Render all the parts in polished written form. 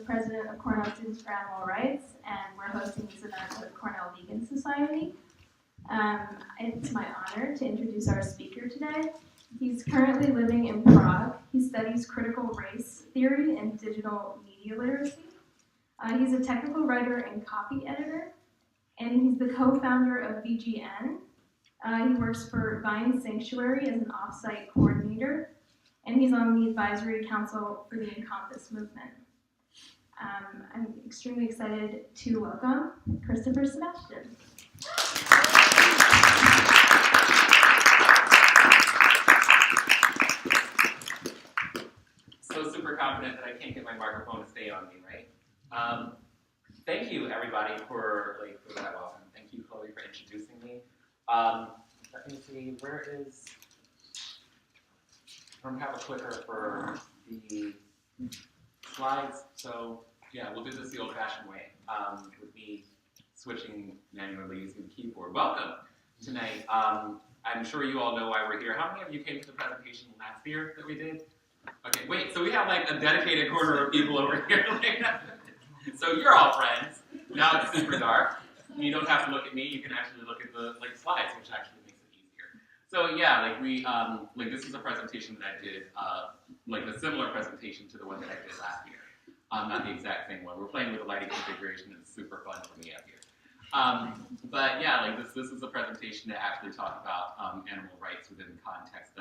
president of Cornell Students for Animal Rights, and we're hosting these events with Cornell Vegan Society. It's my honor to introduce our speaker today. He's currently living in Prague. He studies critical race theory and digital media literacy. He's a technical writer and copy editor, and he's the co-founder of VGN. He works for Vine Sanctuary as an off-site coordinator, and he's on the advisory council for the Encompass movement. I'm extremely excited to welcome Christopher Sebastian. So super confident that I can't get my microphone to stay on me, right? Thank you, everybody, for that welcome. Thank you, Chloe, for introducing me. Let me see, where is... I don't have a clicker for the slides, so yeah, we'll do this the old-fashioned way, with me switching manually using the keyboard. Welcome tonight. I'm sure you all know why we're here. How many of you came to the presentation last year that we did? Okay, wait, so we have like a dedicated corner of people over here. So you're all friends. Now it's super dark. You don't have to look at me, you can actually look at the slides, which actually makes it easier. So yeah, this is a presentation that I did, a similar presentation to the one that I did last year. Not the exact same one. We're playing with the lighting configuration, and it's super fun for me up here. But yeah, this is a presentation to actually talk about animal rights within the context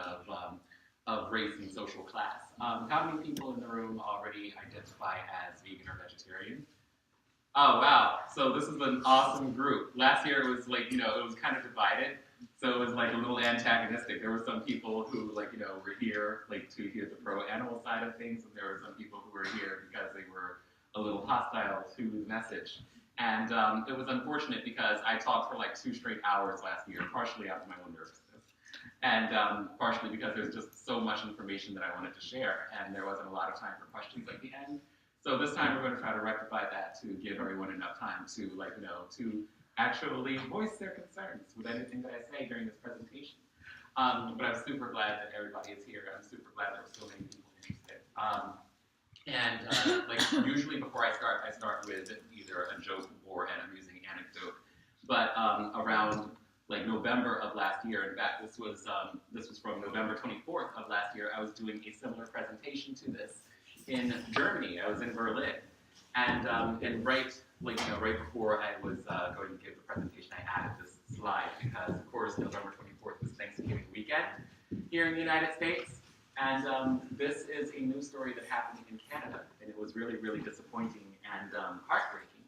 of race and social class. How many people in the room already identify as vegan or vegetarian? Oh wow! So this is an awesome group. Last year it was it was kind of divided. So it was a little antagonistic. There were some people who were here to hear the pro-animal side of things, and there were some people who were here because they were a little hostile to the message. And it was unfortunate because I talked for 2 straight hours last year, partially out of my own nervousness, and partially because there's just so much information that I wanted to share, and there wasn't a lot of time for questions at the end. So this time we're going to try to rectify that to give everyone enough time to to actually voice their concerns with anything that I say during this presentation. But I'm super glad that everybody is here. I'm super glad there were so many people interested. Usually before I start with either a joke or an amusing anecdote. But around November of last year, in fact, this was from November 24th of last year, I was doing a similar presentation to this in Germany. I was in Berlin, and right before I was going to give the presentation, I added this slide because, of course, November 24th was Thanksgiving weekend here in the United States. And this is a news story that happened in Canada, and it was really, really disappointing and heartbreaking,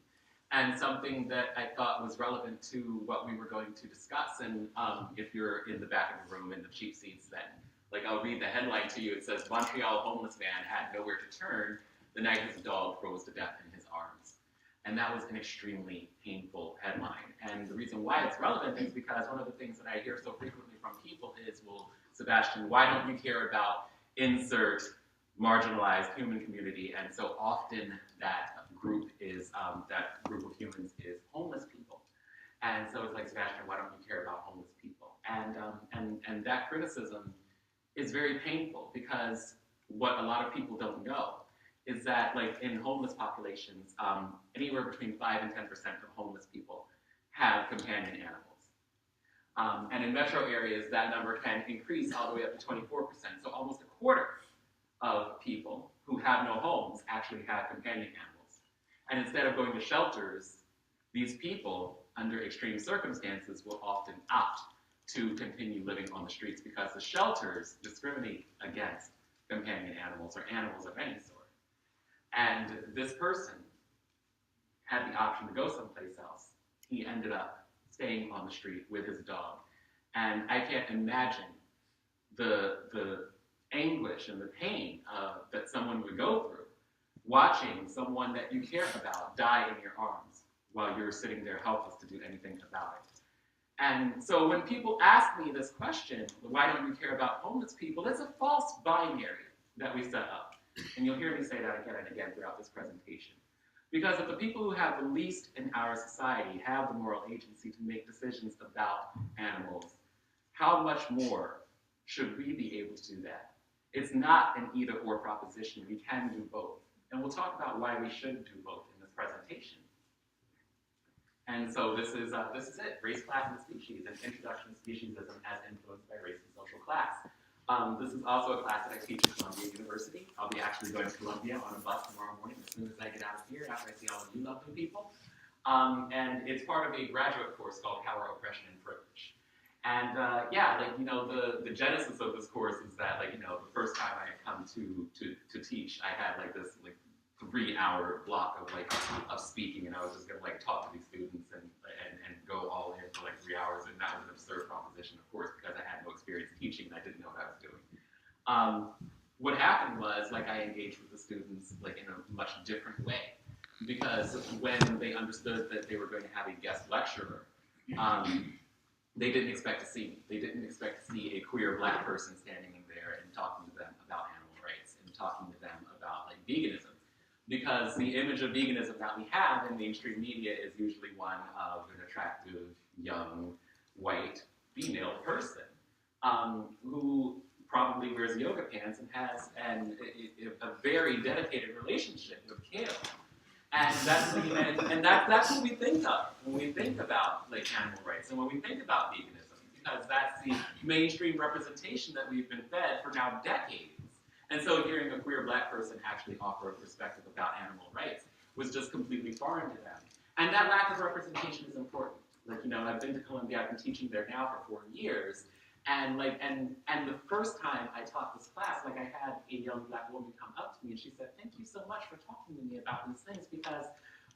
and something that I thought was relevant to what we were going to discuss. And if you're in the back of the room in the cheap seats, then I'll read the headline to you. It says, "Montreal homeless man had nowhere to turn the night his dog froze to death in his arms." And that was an extremely painful headline. And the reason why it's relevant is because one of the things that I hear so frequently from people is, well, Sebastian, why don't you care about insert marginalized human community? And so often that group of humans is homeless people. And so it's Sebastian, why don't you care about homeless people? And that criticism is very painful because what a lot of people don't know is that in homeless populations, anywhere between 5 and 10% of homeless people have companion animals. And in metro areas, that number can increase all the way up to 24%. So almost a quarter of people who have no homes actually have companion animals. And instead of going to shelters, these people, under extreme circumstances, will often opt to continue living on the streets because the shelters discriminate against companion animals or animals of any sort. And this person had the option to go someplace else. He ended up staying on the street with his dog. And I can't imagine the anguish and the pain that someone would go through watching someone that you care about die in your arms while you're sitting there helpless to do anything about it. And so when people ask me this question, why don't you care about homeless people, it's a false binary that we set up. And you'll hear me say that again and again throughout this presentation. Because if the people who have the least in our society have the moral agency to make decisions about animals, how much more should we be able to do that? It's not an either-or proposition. We can do both. And we'll talk about why we should do both in this presentation. And so this is it, Race, Class, and Species, an introduction to speciesism as influenced by race and social class. This is also a class that I teach at Columbia University. I'll be actually going to Columbia on a bus tomorrow morning as soon as I get out of here, after I see all of you lovely people. And it's part of a graduate course called Power, Oppression, and Privilege. And the genesis of this course is that, the first time I had come to teach, I had this 3-hour block of speaking, and I was just gonna talk to these students and go all in for 3 hours, and that was an absurd proposition, of course, because I had no experience teaching and I didn't know what I was doing. What happened was I engaged with the students in a much different way, because when they understood that they were going to have a guest lecturer, they didn't expect to see me. They didn't expect to see a queer Black person standing in there and talking to them about animal rights and talking to them about veganism. Because the image of veganism that we have in mainstream media is usually one of an attractive, young, white, female person who probably wears yoga pants and has a very dedicated relationship with kale. And that's what we think of when we think about animal rights and when we think about veganism, because that's the mainstream representation that we've been fed for now decades. And so hearing a queer Black person actually offer a perspective about animal rights was just completely foreign to them. And that lack of representation is important. I've been to Columbia, I've been teaching there now for 4 years, and the first time I taught this class, I had a young Black woman come up to me and she said, "Thank you so much for talking to me about these things, because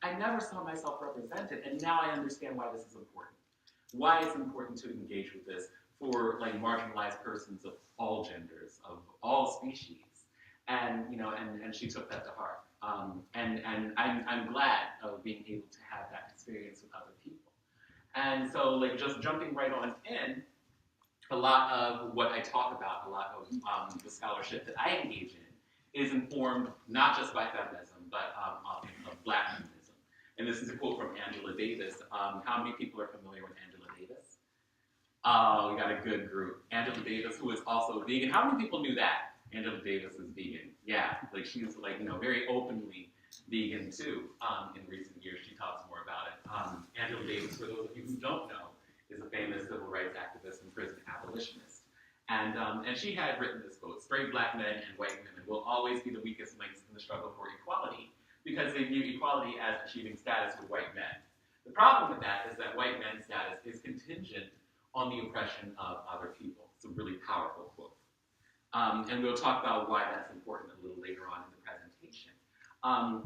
I never saw myself represented, and now I understand why this is important. Why it's important to engage with this for marginalized persons of all genders, of all species." And she took that to heart. And I'm glad of being able to have that experience with other people. And so just jumping right on in, a lot of what I talk about, a lot of the scholarship that I engage in is informed not just by feminism, but of Black feminism. And this is a quote from Angela Davis. How many people are familiar with Angela Davis? Oh, we got a good group. Angela Davis, who is also vegan. How many people knew that? Angela Davis is vegan. Yeah, she's very openly vegan too. In recent years, she talks more about it. Angela Davis, for those of you who don't know, is a famous civil rights activist and prison abolitionist. And she had written this quote: "Straight Black men and white women will always be the weakest links in the struggle for equality, because they view equality as achieving status with white men. The problem with that is that white men's status is contingent on the oppression of other people." It's a really powerful quote. And we'll talk about why that's important a little later on in the presentation.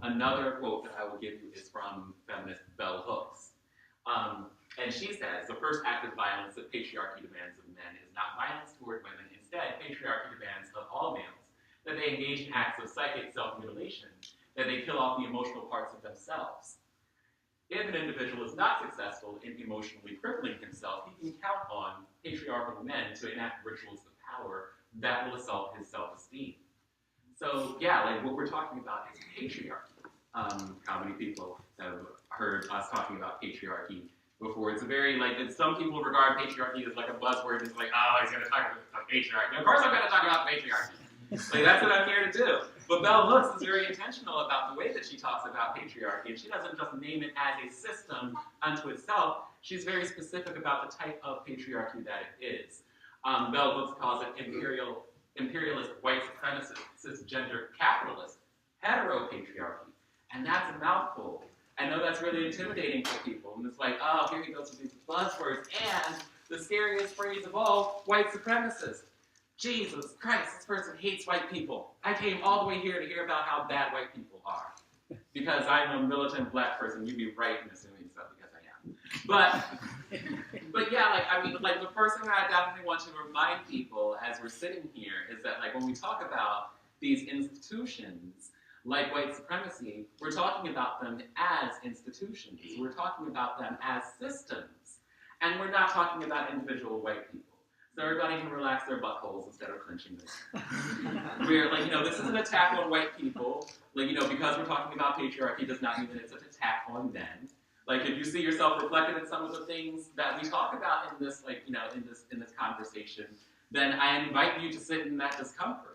Another quote that I will give you is from feminist Bell Hooks. And she says, "The first act of violence that patriarchy demands of men is not violence toward women. Instead, patriarchy demands of all males that they engage in acts of psychic self-mutilation, that they kill off the emotional parts of themselves. If an individual is not successful in emotionally crippling himself, he can count on patriarchal men to enact rituals of power that will assault his self-esteem." So yeah, what we're talking about is patriarchy. How many people have heard us talking about patriarchy before? It's a very, some people regard patriarchy as a buzzword. It's oh, he's going to talk about patriarchy. Of course I'm going to talk about patriarchy. That's what I'm here to do. But Bell Hooks is very intentional about the way that she talks about patriarchy, and she doesn't just name it as a system unto itself. She's very specific about the type of patriarchy that it is. Bell Hooks calls it imperialist, white supremacist, cisgender, capitalist, heteropatriarchy. And that's a mouthful. I know that's really intimidating for people. And it's oh, here he goes with these buzzwords. And the scariest phrase of all, white supremacist. Jesus Christ, this person hates white people. I came all the way here to hear about how bad white people are. Because I'm a militant Black person, you'd be right in assuming so, because I am. But yeah, the first thing I definitely want to remind people as we're sitting here is that, when we talk about these institutions, like white supremacy, we're talking about them as institutions. We're talking about them as systems. And we're not talking about individual white people. So everybody can relax their buttholes instead of clenching them. We're this is an attack on white people. Because we're talking about patriarchy does not mean that it's an attack on men. If you see yourself reflected in some of the things that we talk about in this, in this conversation, then I invite you to sit in that discomfort.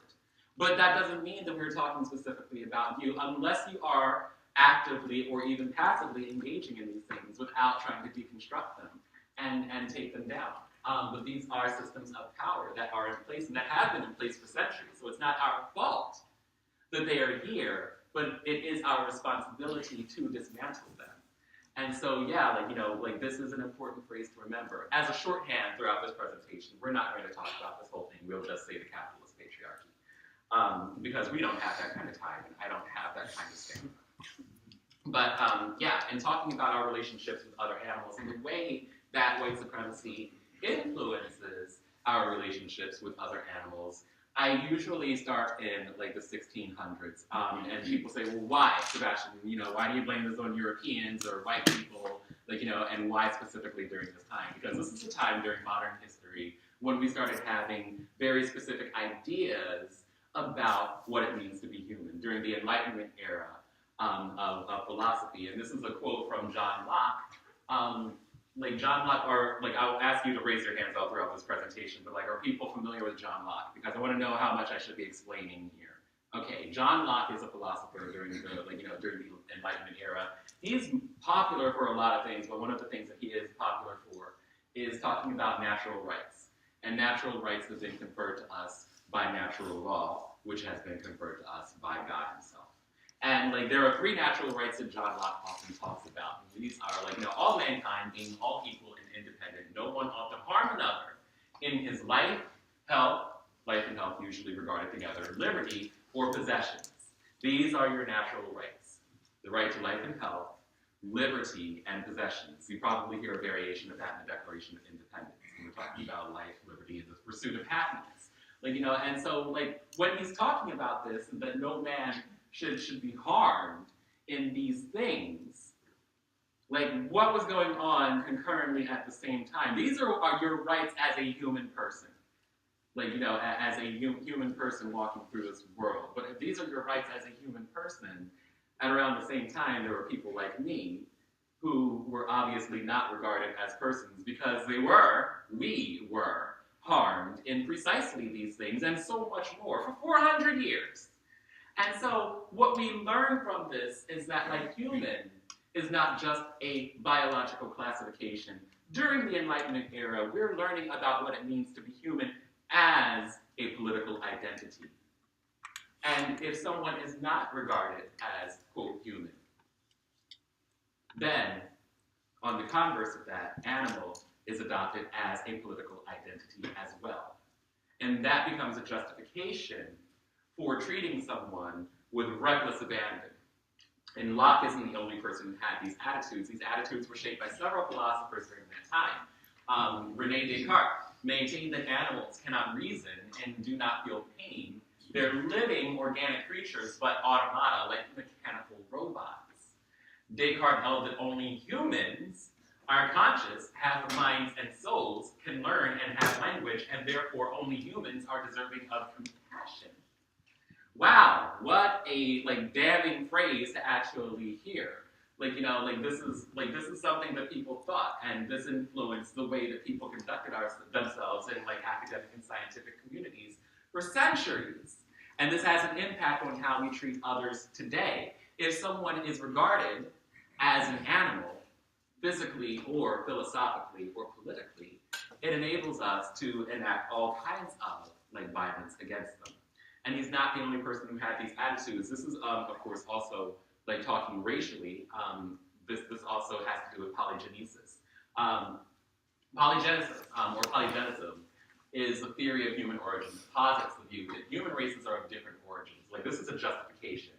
But that doesn't mean that we're talking specifically about you unless you are actively or even passively engaging in these things without trying to deconstruct them and take them down. But these are systems of power that are in place and that have been in place for centuries. So it's not our fault that they are here, but it is our responsibility to dismantle them. And so, yeah, this is an important phrase to remember. As a shorthand throughout this presentation, we're not going to talk about this whole thing. We'll just say the capitalist patriarchy. Because we don't have that kind of time, and I don't have that kind of stamina. But, in talking about our relationships with other animals and the way that white supremacy influences our relationships with other animals, I usually start in the 1600s, and people say, well, why, Sebastian? Why do you blame this on Europeans or white people? And why specifically during this time? Because this is a time during modern history when we started having very specific ideas about what it means to be human during the Enlightenment era of philosophy. And this is a quote from John Locke. John Locke, or I'll ask you to raise your hands all throughout this presentation, but are people familiar with John Locke? Because I want to know how much I should be explaining here. Okay, John Locke is a philosopher during the during the Enlightenment era. He's popular for a lot of things, but one of the things that he is popular for is talking about natural rights. And natural rights have been conferred to us by natural law, which has been conferred to us by God himself. And there are three natural rights that John Locke often talks about. And these are all mankind being all equal and independent. No one ought to harm another in his life and health usually regarded together, liberty, or possessions. These are your natural rights. The right to life and health, liberty, and possessions. You probably hear a variation of that in the Declaration of Independence. When we're talking about life, liberty, and the pursuit of happiness. And so when he's talking about this, that no man should be harmed in these things, what was going on concurrently at the same time? These are your rights as a human person. As a human person walking through this world. But if these are your rights as a human person, and around the same time there were people like me who were obviously not regarded as persons because we were harmed in precisely these things and so much more for 400 years. And so what we learn from this is that human is not just a biological classification. During the Enlightenment era, we're learning about what it means to be human as a political identity. And if someone is not regarded as, quote, human, then, on the converse of that, animal is adopted as a political identity as well. And that becomes a justification for treating someone with reckless abandon. And Locke isn't the only person who had these attitudes. These attitudes were shaped by several philosophers during that time. René Descartes maintained that animals cannot reason and do not feel pain. They're living organic creatures, but automata, like mechanical robots. Descartes held that only humans are conscious, have minds and souls, can learn and have language, and therefore only humans are deserving of compassion. Wow, what a damning phrase to actually hear. This is something that people thought, and this influenced the way that people conducted themselves in academic and scientific communities for centuries. And this has an impact on how we treat others today. If someone is regarded as an animal, physically or philosophically or politically, it enables us to enact all kinds of violence against them. And he's not the only person who had these attitudes. This is, of course, also talking racially. This also has to do with polygenesis. Polygenesis, or polygenism, is the theory of human origin that posits the view that human races are of different origins. This is a justification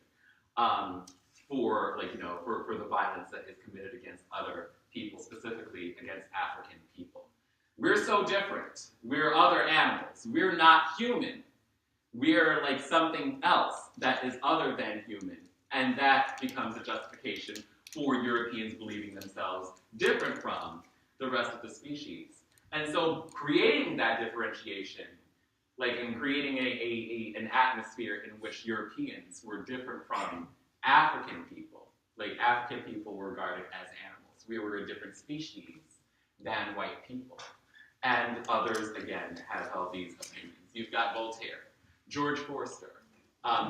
for the violence that is committed against other people, specifically against African people. We're so different. We're other animals. We're not human. We're something else that is other than human. And that becomes a justification for Europeans believing themselves different from the rest of the species. And so creating that differentiation, and creating an atmosphere in which Europeans were different from African people. African people were regarded as animals. We were a different species than white people. And others, again, have held these opinions. You've got Voltaire, George Forster,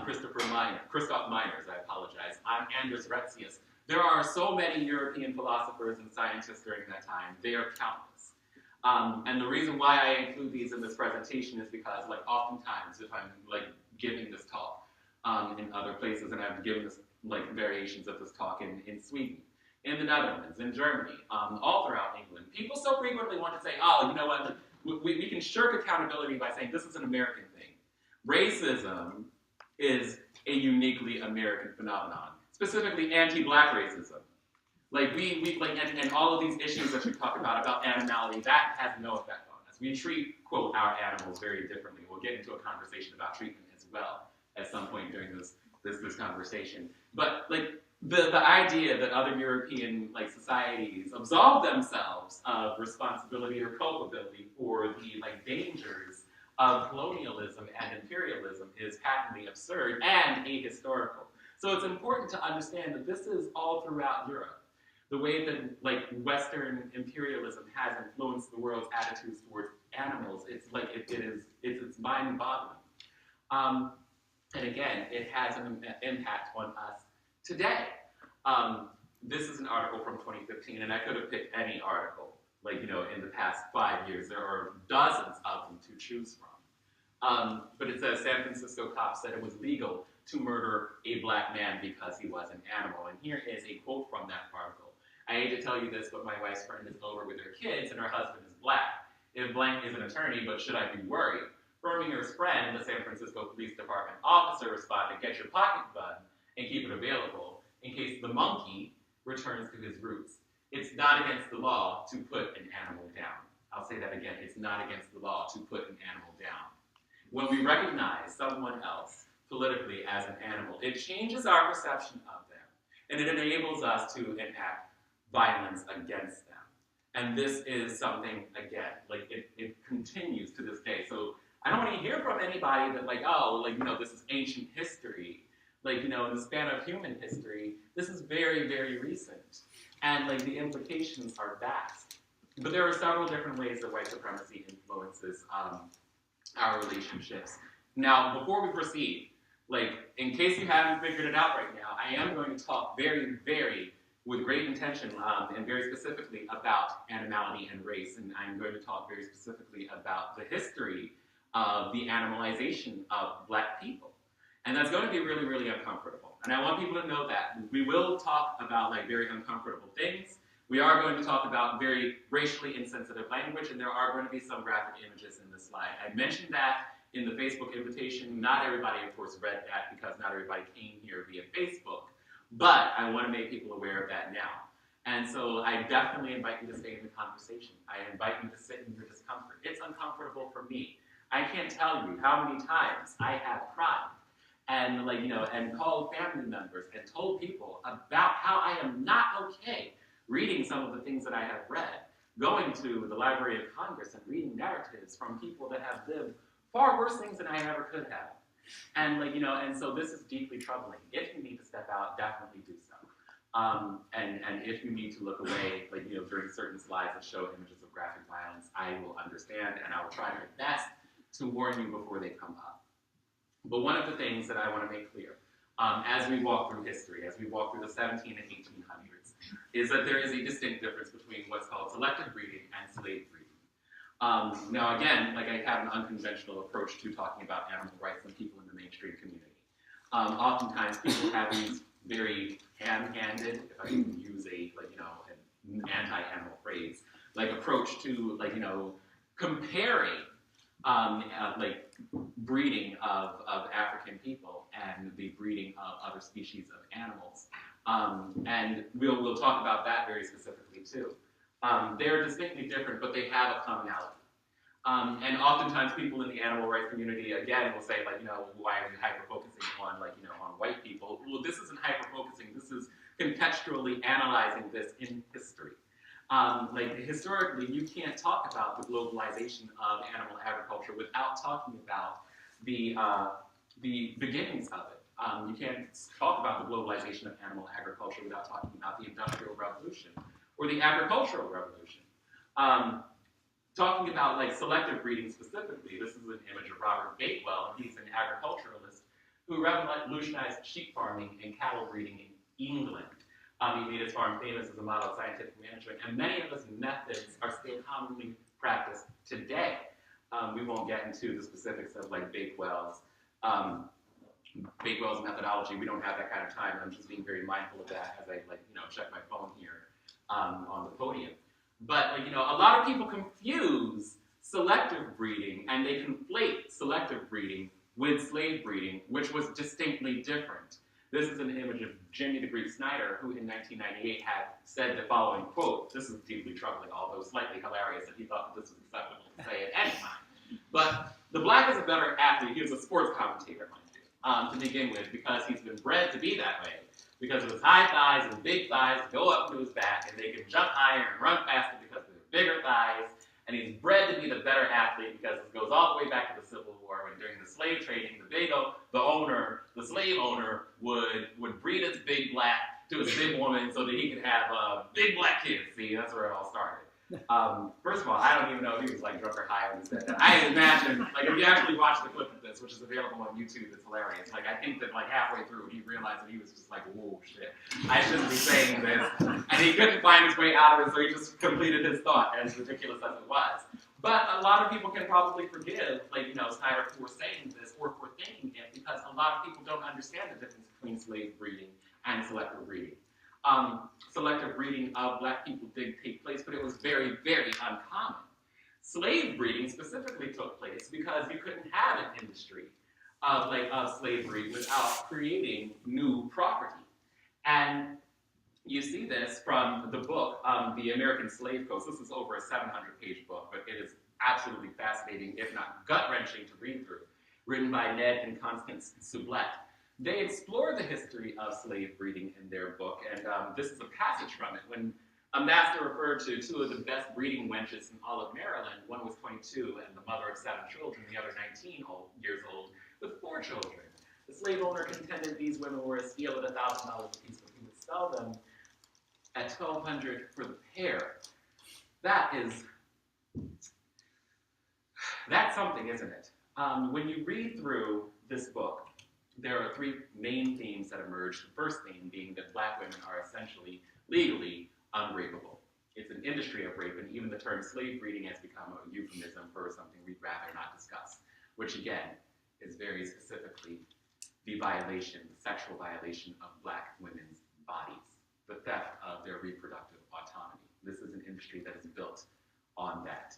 Christoph Meiners, I apologize, Anders Retzius. There are so many European philosophers and scientists during that time. They are countless. And the reason why I include these in this presentation is because, like, oftentimes if I'm like giving this talk in other places, and I've given this like variations of this talk in Sweden, in the Netherlands, in Germany, all throughout England, people so frequently want to say, oh, you know what, we can shirk accountability by saying this is an American thing. Racism is a uniquely American phenomenon, specifically anti-black racism. Like and all of these issues that you talk about animality, that has no effect on us. We treat, quote, our animals very differerly. We'll get into a conversation about treatment as well at some point during this conversation. But like the idea that other European like societies absolve themselves of responsibility or culpability for the like dangers of colonialism and imperialism is patently absurd and ahistorical. So it's important to understand that this is all throughout Europe. The way that like Western imperialism has influenced the world's attitudes towards animals, it's like it's mind-boggling. And again, it has an impact on us today. This is an article from 2015, and I could have picked any article, like, you know, in the past 5 years. There are dozens of them to choose from. But it says San Francisco cops said it was legal to murder a black man because he was an animal. And here is a quote from that article. I hate to tell you this, but my wife's friend is over with her kids, and her husband is black. If blank is an attorney, but should I be worried? Berminger's friend, the San Francisco Police Department officer, responded, get your pocket bun and keep it available in case the monkey returns to his roots. It's not against the law to put an animal down. I'll say that again. It's not against the law to put an animal down. When we recognize someone else politically as an animal, it changes our perception of them, and it enables us to enact violence against them. And this is something, again, like it continues to this day. So I don't want to hear from anybody that like, oh, like, you know, this is ancient history. Like, you know, in the span of human history, this is very, very recent. And like the implications are vast. But there are several different ways that white supremacy influences our relationships. Now, before we proceed, like, in case you haven't figured it out right now, I am going to talk with great intention and very specifically about animality and race, and I'm going to talk very specifically about the history of the animalization of black people. And that's going to be really, really uncomfortable. And I want people to know that. We will talk about like very uncomfortable things. We are going to talk about very racially insensitive language, and there are going to be some graphic images in this slide. I mentioned that in the Facebook invitation. Not everybody, of course, read that because not everybody came here via Facebook. But I want to make people aware of that now. And so I definitely invite you to stay in the conversation. I invite you to sit in your discomfort. It's uncomfortable for me. I can't tell you how many times I have cried and like, you know, and called family members and told people about how I am not okay reading some of the things that I have read, going to the Library of Congress and reading narratives from people that have lived far worse things than I ever could have. And like, you know, and so this is deeply troubling. If you need to step out, definitely do so. And if you need to look away, like, you know, during certain slides that show images of graphic violence, I will understand and I will try my best to warn you before they come up. But one of the things that I want to make clear, as we walk through history, as we walk through the 17 and 1800s, is that there is a distinct difference between what's called selective breeding and slave breeding. Now again, like I have an unconventional approach to talking about animal rights and people in the mainstream community. Oftentimes people have these very ham-handed, if I can use a, like, you know, an anti-animal phrase, like approach to, like, you know, comparing like breeding of African people and the breeding of other species of animals. And we'll talk about that very specifically too. They're distinctly different, but they have a commonality. And oftentimes people in the animal rights community, again, will say, like, you know, why are you hyper-focusing on, like, you know, on white people? Well, this isn't hyper-focusing. This is contextually analyzing this in history. Like, historically, you can't talk about the globalization of animal agriculture without talking about the beginnings of it. You can't talk about the globalization of animal agriculture without talking about the Industrial Revolution or the Agricultural Revolution. Talking about like selective breeding specifically, this is an image of Robert Bakewell, and he's an agriculturalist who revolutionized sheep farming and cattle breeding in England. He made his farm famous as a model of scientific management, and many of his methods are still commonly practiced today. We won't get into the specifics of like Bakewell's methodology. We don't have that kind of time. I'm just being very mindful of that as I check my phone here on the podium. But a lot of people confuse selective breeding, and they conflate selective breeding with slave breeding, which was distinctly different. This is an image of Jimmy the Greek Snyder, who in 1998 had said the following quote. This is deeply troubling, although slightly hilarious that he thought that this was acceptable to say at any time. But the black is a better athlete. He was a sports commentator, mind you, to begin with, because he's been bred to be that way. Because of his high thighs and big thighs go up to his back, and they can jump higher and run faster because of their bigger thighs. And he's bred to be the better athlete because it goes all the way back to the Civil War, when during the slave trading, the slave owner would breed his big black to his big woman so that he could have big black kids. See, that's where it all started. First of all, I don't even know if he was like drunk or high when he said that. I imagine, like, if you actually watch the clip of this, which is available on YouTube, it's hilarious. Like, I think that like halfway through, he realized that he was just like, whoa, shit, I shouldn't be saying this. And he couldn't find his way out of it, so he just completed his thought, as ridiculous as it was. But a lot of people can probably forgive, Snyder for saying this or for thinking it, because a lot of people don't understand the difference between slave breeding and selective breeding. Selective breeding of black people did take place, but it was very, very uncommon. Slave breeding specifically took place because you couldn't have an industry of slavery without creating new property. And you see this from the book, The American Slave Coast. This is over a 700-page book, but it is absolutely fascinating, if not gut-wrenching to read through, written by Ned and Constance Sublette. They explore the history of slave breeding in their book, and this is a passage from it. When a master referred to two of the best breeding wenches in all of Maryland, one was 22 and the mother of 7 children, the other 19 years old, with 4 children. The slave owner contended these women were a steal at $1,000 a piece, but he would sell them at $1,200 for the pair. That's something, isn't it? When you read through this book, there are 3 main themes that emerge. The first theme being that black women are essentially legally unrapeable. It's an industry of rape, and even the term slave breeding has become a euphemism for something we'd rather not discuss, which again is very specifically the sexual violation of black women's bodies, the theft of their reproductive autonomy. This is an industry that is built on that.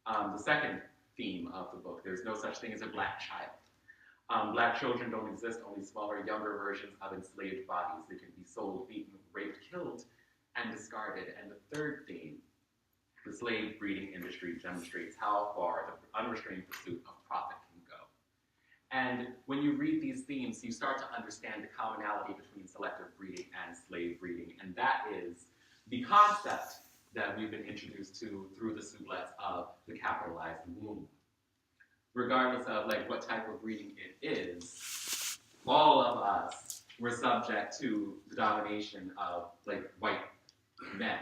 The second theme of the book, there's no such thing as a black child. Black children don't exist, only smaller, younger versions of enslaved bodies. They can be sold, beaten, raped, killed, and discarded. And the third theme, the slave breeding industry demonstrates how far the unrestrained pursuit of profit can go. And when you read these themes, you start to understand the commonality between selective breeding and slave breeding, and that is the concept that we've been introduced to through the Sublettes of the capitalized womb. Regardless of what type of breeding it is, all of us were subject to the domination of white men,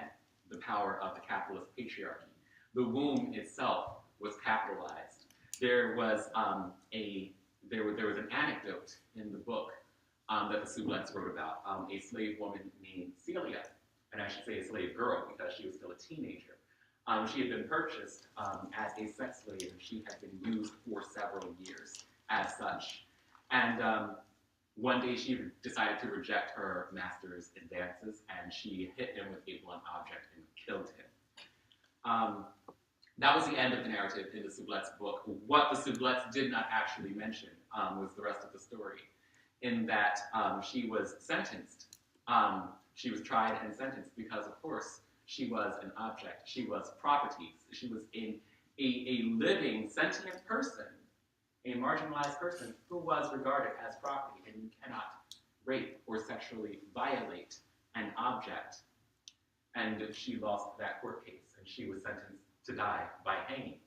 the power of the capitalist patriarchy. The womb itself was capitalized. There was an anecdote in the book that the Sublettes wrote about a slave woman named Celia, and I should say a slave girl because she was still a teenager. She had been purchased as a sex slave, and she had been used for several years as such. And one day she decided to reject her master's advances, and she hit him with a blunt object and killed him. That was the end of the narrative in the Sublette's book. What the Sublettes did not actually mention was the rest of the story, in that she was sentenced. She was tried and sentenced because, of course, she was an object. She was property. She was a living, sentient person, a marginalized person who was regarded as property, and you cannot rape or sexually violate an object. And she lost that court case, and she was sentenced to die by hanging.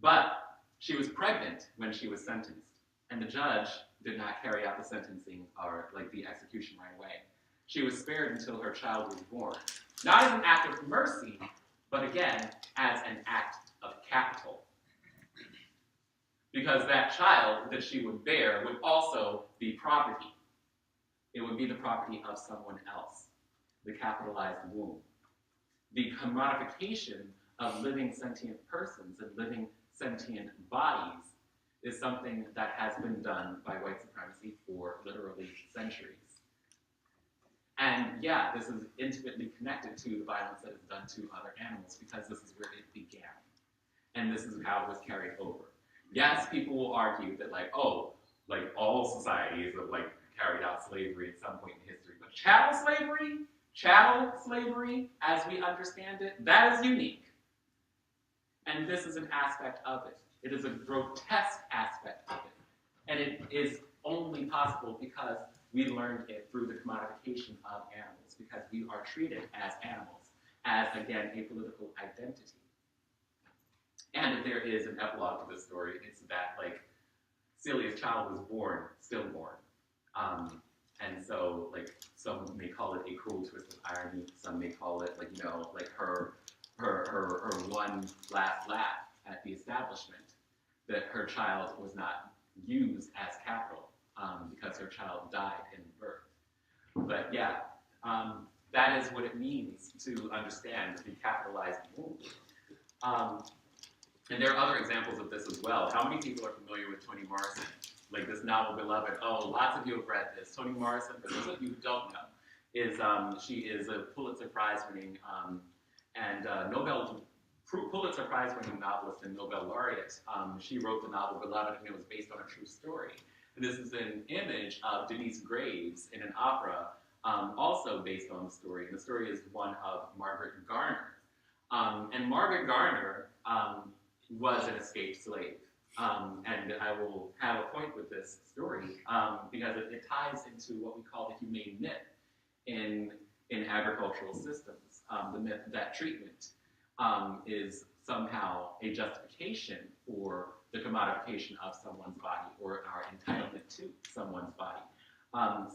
But she was pregnant when she was sentenced, and the judge did not carry out the sentencing or the execution right away. She was spared until her child was born. Not as an act of mercy, but again, as an act of capital. because that child that she would bear would also be property. It would be the property of someone else, the capitalized womb. The commodification of living sentient persons and living sentient bodies is something that has been done by white supremacy for literally centuries. And yeah, this is intimately connected to the violence that is done to other animals because this is where it began. And this is how it was carried over. Yes, people will argue that all societies have carried out slavery at some point in history. But chattel slavery, as we understand it, that is unique. And this is an aspect of it. It is a grotesque aspect of it. And it is only possible because we learned it through the commodification of animals, because we are treated as animals, as, again, a political identity. And if there is an epilogue to this story, it's that, Celia's child was born, stillborn. And so, some may call it a cruel twist of irony. Some may call it, her one last laugh at the establishment, that her child was not used as capital because her child died in birth. But yeah, that is what it means to understand the capitalized womb. And there are other examples of this as well. How many people are familiar with Toni Morrison? This novel, Beloved. Oh, lots of you have read this. Toni Morrison, for those of you who don't know, she is a Pulitzer Prize-winning Pulitzer Prize-winning novelist and Nobel laureate. She wrote the novel Beloved, and it was based on a true story. And this is an image of Denise Graves in an opera, also based on the story. And the story is one of Margaret Garner. And Margaret Garner was an escaped slave. And I will have a point with this story because it ties into what we call the humane myth in agricultural systems. The myth that treatment is somehow a justification for the commodification of someone's body or our entitlement to someone's body.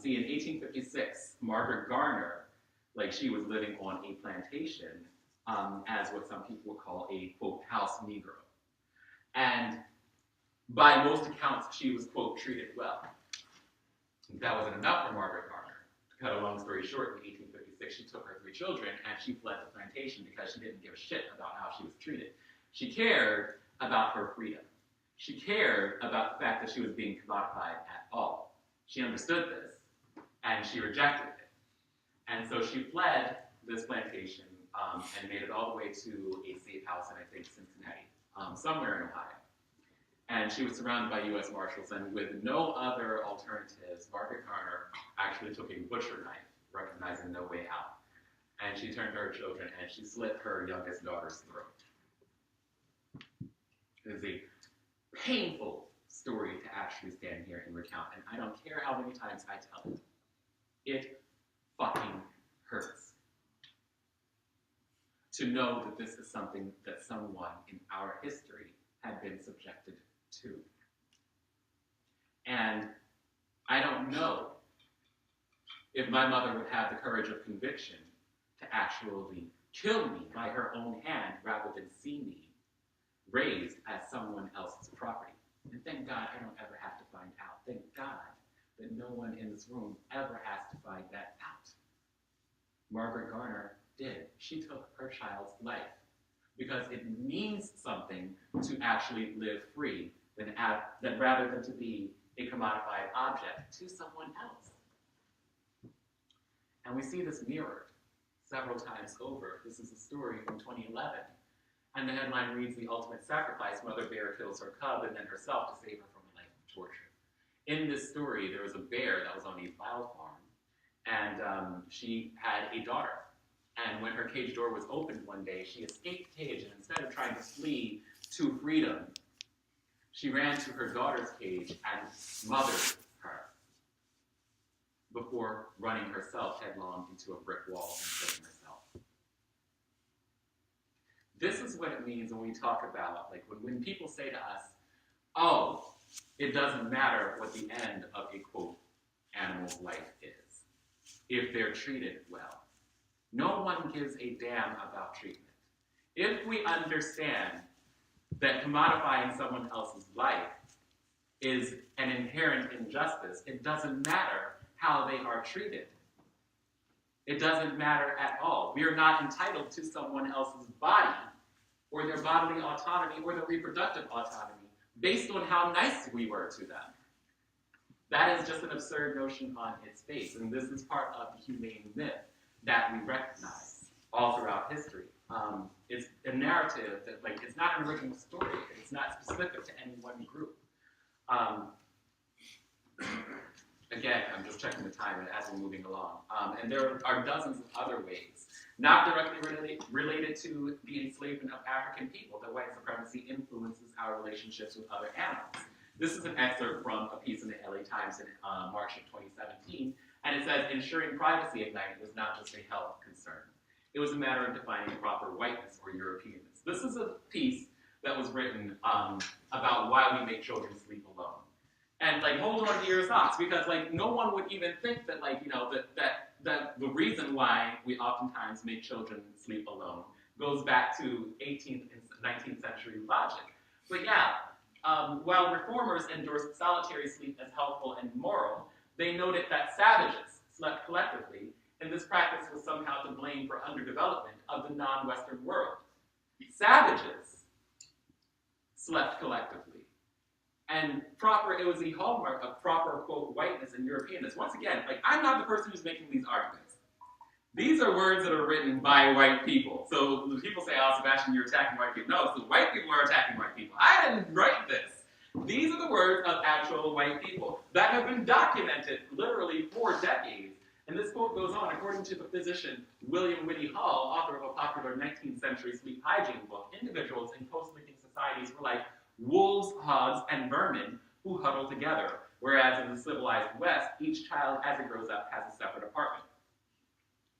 See, in 1856, Margaret Garner, she was living on a plantation as what some people would call a, quote, house Negro. And by most accounts, she was, quote, treated well. That wasn't enough for Margaret Carter. To cut a long story short, in 1856, she took her 3 children and she fled the plantation because she didn't give a shit about how she was treated. She cared about her freedom. She cared about the fact that she was being commodified at all. She understood this, and she rejected it. And so she fled this plantation and made it all the way to a safe house in, I think, Cincinnati, somewhere in Ohio. And she was surrounded by U.S. Marshals, and with no other alternatives, Margaret Garner actually took a butcher knife, recognizing no way out. And she turned to her children, and she slit her youngest daughter's throat. It is a painful story to actually stand here and recount, and I don't care how many times I tell it. It fucking hurts to know that this is something that someone in our history had been subjected to. And I don't know if my mother would have the courage of conviction to actually kill me by her own hand rather than see me raised as someone else's property. And thank God I don't ever have to find out. Thank God that no one in this room ever has to find that out. Margaret Garner did. She took her child's life because it means something to actually live free than rather than to be a commodified object to someone else. And we see this mirrored several times over. This is a story from 2011. And the headline reads, "The Ultimate Sacrifice, Mother Bear Kills Her Cub and then herself to save her from a life of torture." In this story, there was a bear that was on a wild farm, and she had a daughter. And when her cage door was opened one day, she escaped the cage, and instead of trying to flee to freedom, she ran to her daughter's cage and smothered her before running herself headlong into a brick wall and killing herself. This is what it means when we talk about, when people say to us, oh, it doesn't matter what the end of a, quote, animal's life is, if they're treated well. No one gives a damn about treatment. If we understand that commodifying someone else's life is an inherent injustice. It doesn't matter how they are treated. It doesn't matter at all. We are not entitled to someone else's body or their bodily autonomy or their reproductive autonomy based on how nice we were to them. That is just an absurd notion on its face, and this is part of the humane myth that we recognize all throughout history. It's a narrative that, like, it's not an original story. It's not specific to any one group. Again, I'm just checking the time as we're moving along. And there are dozens of other ways, not directly related to the enslavement of African people, that white supremacy influences our relationships with other animals. This is an excerpt from a piece in the LA Times in March of 2017, and it says, ensuring privacy at night was not just a health concern. It was a matter of defining proper whiteness or Europeanness. This is a piece that was written about why we make children sleep alone. And, like, hold on to your socks, because, like, no one would even think that, like, you know, that the reason why we oftentimes make children sleep alone goes back to 18th and 19th century logic. But yeah, while reformers endorsed solitary sleep as helpful and moral, they noted that savages slept collectively, and this practice was somehow to blame for underdevelopment of the non-Western world. Savages slept collectively. And it was the hallmark of proper, quote, whiteness and Europeanness. Once again, like, I'm not the person who's making these arguments. These are words that are written by white people. So people say, oh, Sebastian, you're attacking white people. No, so white people are attacking white people. I didn't write this. These are the words of actual white people that have been documented literally for decades. And this quote goes on, according to the physician William Whitty Hall, author of a popular 19th century sleep hygiene book, individuals in post-sleeping societies were like wolves, hogs, and vermin who huddle together, whereas in the civilized West, each child as it grows up has a separate apartment.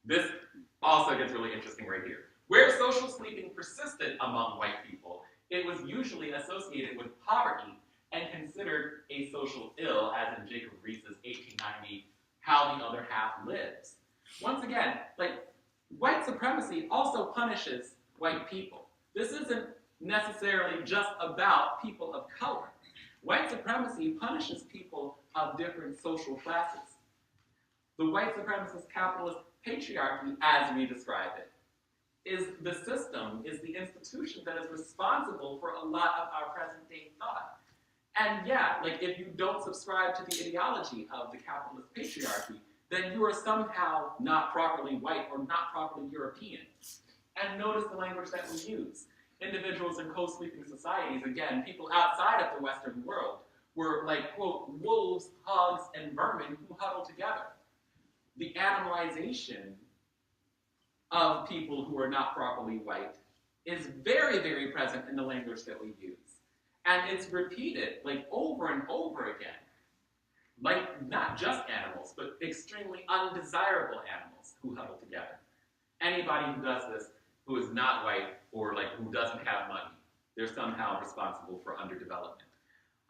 This also gets really interesting right here. Where social sleeping persisted among white people, it was usually associated with poverty and considered a social ill, as in Jacob Riis's 1890, How the Other Half Lives. Once again, like, white supremacy also punishes white people. This isn't necessarily just about people of color. White supremacy punishes people of different social classes. The white supremacist capitalist patriarchy, as we describe it, is the system, is the institution that is responsible for a lot of our present-day thought. And yeah, like, if you don't subscribe to the ideology of the capitalist patriarchy, then you are somehow not properly white or not properly European. And notice the language that we use. Individuals in co-sleeping societies, again, people outside of the Western world, were like, quote, wolves, hogs, and vermin who huddle together. The animalization of people who are not properly white is very, very present in the language that we use. And it's repeated, like, over and over again. Like, not just animals, but extremely undesirable animals who huddle together. Anybody who does this who is not white or, like, who doesn't have money, they're somehow responsible for underdevelopment.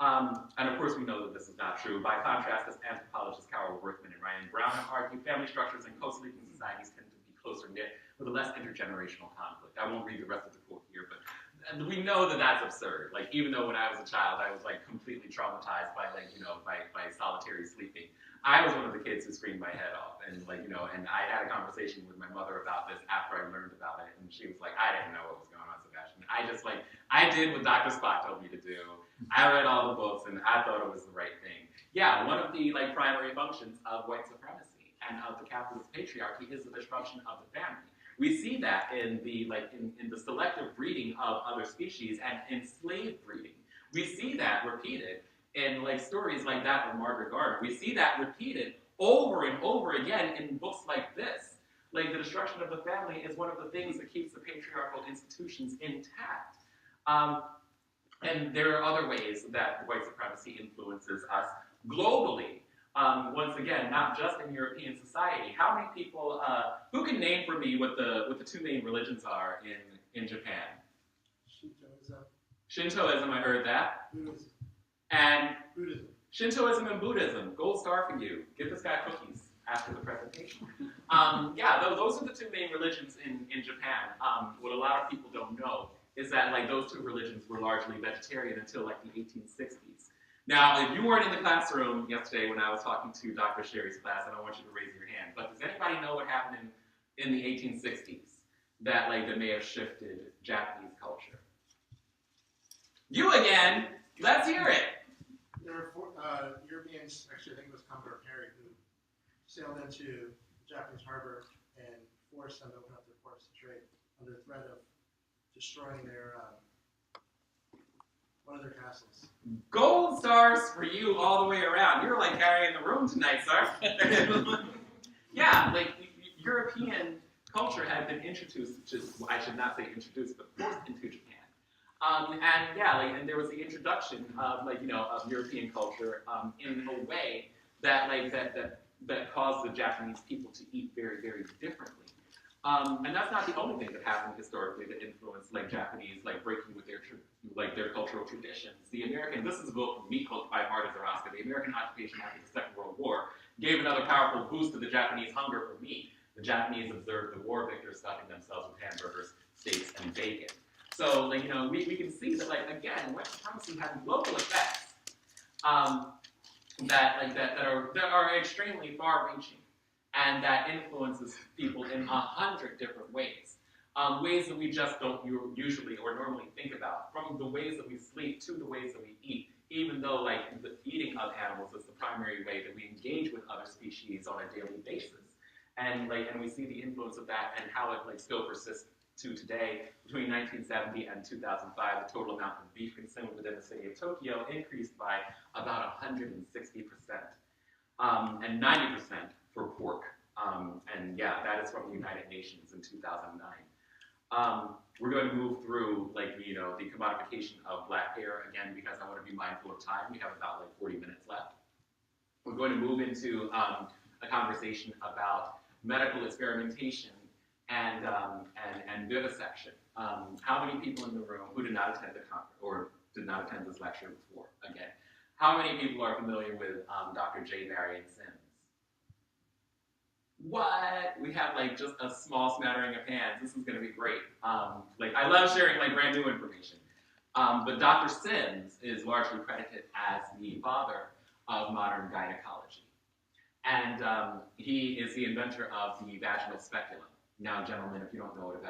And of course we know that this is not true. By contrast, as anthropologists Carol Worthman and Ryan Brown have argued, family structures in co-sleeping societies tend to be closer knit with a less intergenerational conflict. I won't read the rest of the quote here, but we know that that's absurd. Like, even though when I was a child, I was, like, completely traumatized by, like, you know, by solitary sleeping. I was one of the kids who screamed my head off, and, like, you know, and I had a conversation with my mother about this after I learned about it, and she was like, I didn't know what was going on, Sebastian. I did what Dr. Spock told me to do. I read all the books, and I thought it was the right thing. Yeah, one of the, like, primary functions of white supremacy and of the capitalist patriarchy is the destruction of the family. We see that in the, like, in the selective breeding of other species and in slave breeding. We see that repeated in, like, stories like that of Margaret Carter. We see that repeated over and over again in books like this. Like, the destruction of the family is one of the things that keeps the patriarchal institutions intact. And there are other ways that white supremacy influences us globally. Once again, not just in European society. How many people, who can name for me what the two main religions are in Japan? Shintoism, I heard that. Buddhism. And Buddhism. Shintoism and Buddhism. Gold star for you. Give this guy cookies after the presentation. Yeah, those are the two main religions in Japan. What a lot of people don't know is that, like, those two religions were largely vegetarian until, like, the 1860s. Now, if you weren't in the classroom yesterday when I was talking to Dr. Sherry's class, I don't want you to raise your hand, but does anybody know what happened in the 1860s that may have shifted Japanese culture? You again. Let's hear it. There were Europeans, actually I think it was Commodore Perry, who sailed into Japanese harbor and forced them to open up their ports to trade under threat of destroying one of their castles. Gold stars for you all the way around. You're like carrying the room tonight, sir. Yeah, European culture had been introduced, I should not say introduced, but forced into Japan. And there was the introduction of of European culture in a way that caused the Japanese people to eat very, very differently. And that's not the only thing that happened historically that influenced Japanese breaking with their cultural traditions. This is a book from Meat Cult by Marta Zaraska. The American occupation after the Second World War gave another powerful boost to the Japanese hunger for meat. The Japanese observed the war victors stuffing themselves with hamburgers, steaks, and bacon. So we can see that again, white supremacy has local effects that are extremely far-reaching, and that influences people in 100 different ways. Ways that we just don't usually or normally think about, from the ways that we sleep to the ways that we eat, even though the eating of animals is the primary way that we engage with other species on a daily basis. And we see the influence of that and how it still persists to today. Between 1970 and 2005, the total amount of beef consumed within the city of Tokyo increased by about 160%, and 90% for pork. That is from the United Nations in 2009. We're going to move through the commodification of black hair again because I want to be mindful of time. We have about 40 minutes left. We're going to move into a conversation about medical experimentation and vivisection. How many people in the room who did not attend the conference or did not attend this lecture before? Again, how many people are familiar with Dr. J. Marion Sims? What? We have just a small smattering of hands. This is going to be great. I love sharing brand new information. But Dr. Sims is largely credited as the father of modern gynecology. And he is the inventor of the vaginal speculum. Now, gentlemen, if you don't know what a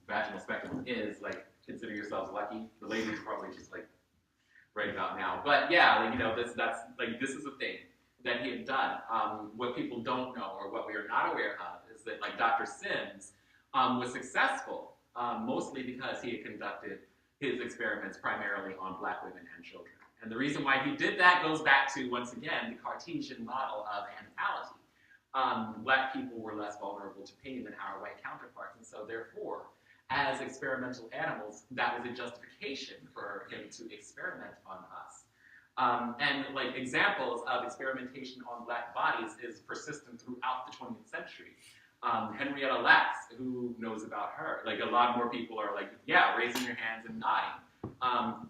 vaginal speculum is, consider yourselves lucky. The ladies are probably just right about now. But yeah, this is a thing that he had done. What people don't know, or what we are not aware of, is that Dr. Sims was successful mostly because he had conducted his experiments primarily on black women and children. And the reason why he did that goes back to, once again, the Cartesian model of animality. Black people were less vulnerable to pain than our white counterparts, and so therefore, as experimental animals, that was a justification for him to experiment on us. Examples of experimentation on black bodies is persistent throughout the 20th century. Henrietta Lacks, who knows about her? A lot more people are raising your hands and nodding.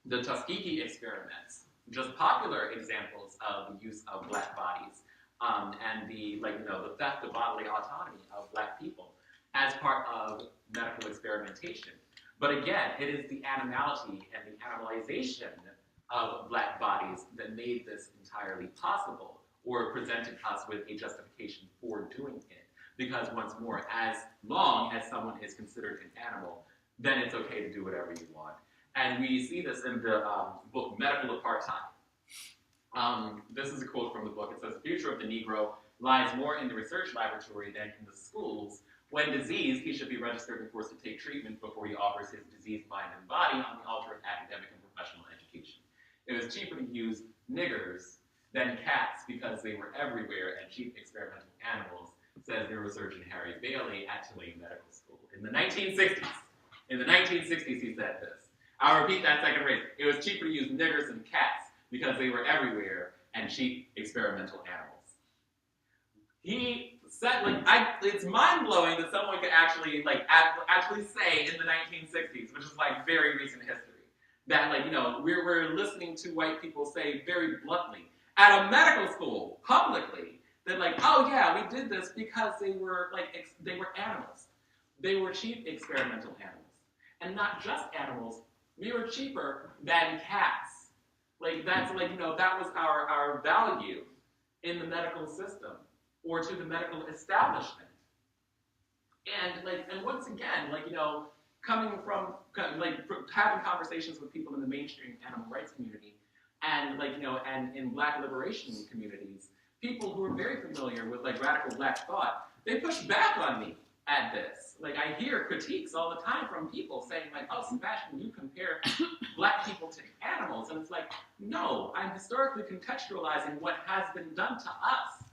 The Tuskegee experiments, just popular examples of the use of black bodies, and the theft of bodily autonomy of black people as part of medical experimentation. But again, it is the animality and the animalization of black bodies that made this entirely possible, or presented us with a justification for doing it. Because once more, as long as someone is considered an animal, then it's okay to do whatever you want. And we see this in the book Medical Apartheid. This is a quote from the book. It says, "The future of the Negro lies more in the research laboratory than in the schools. When diseased, he should be registered and forced to take treatment before he offers his diseased mind and body on the altar of academic and professional education. It was cheaper to use niggers than cats because they were everywhere and cheap experimental animals," says neurosurgeon Harry Bailey at Tulane Medical School. In the 1960s. In the 1960s, he said this. I'll repeat that second phrase. It was cheaper to use niggers than cats because they were everywhere and cheap experimental animals. He said, it's mind-blowing that someone could actually say in the 1960s, which is very recent history, that we're listening to white people say very bluntly at a medical school publicly that oh yeah, we did this because they were animals. They were cheap experimental animals, and not just animals. We were cheaper than cats. Like, that's like, that was our value in the medical system or to the medical establishment. And once again, coming from, having conversations with people in the mainstream animal rights community and, and in Black liberation communities, people who are very familiar with, radical Black thought, they push back on me at this. I hear critiques all the time from people saying, oh, Sebastian, you compare Black people to animals. And it's no, I'm historically contextualizing what has been done to us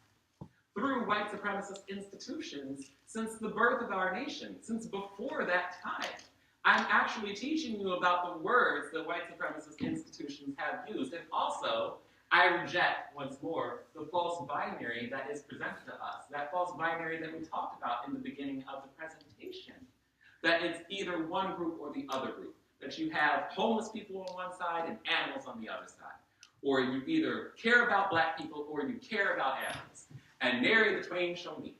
through white supremacist institutions since the birth of our nation, since before that time. I'm actually teaching you about the words that white supremacist institutions have used. And also, I reject, once more, the false binary that is presented to us, that false binary that we talked about in the beginning of the presentation, that it's either one group or the other group, that you have homeless people on one side and animals on the other side, or you either care about Black people or you care about animals, and nary the twain shall meet.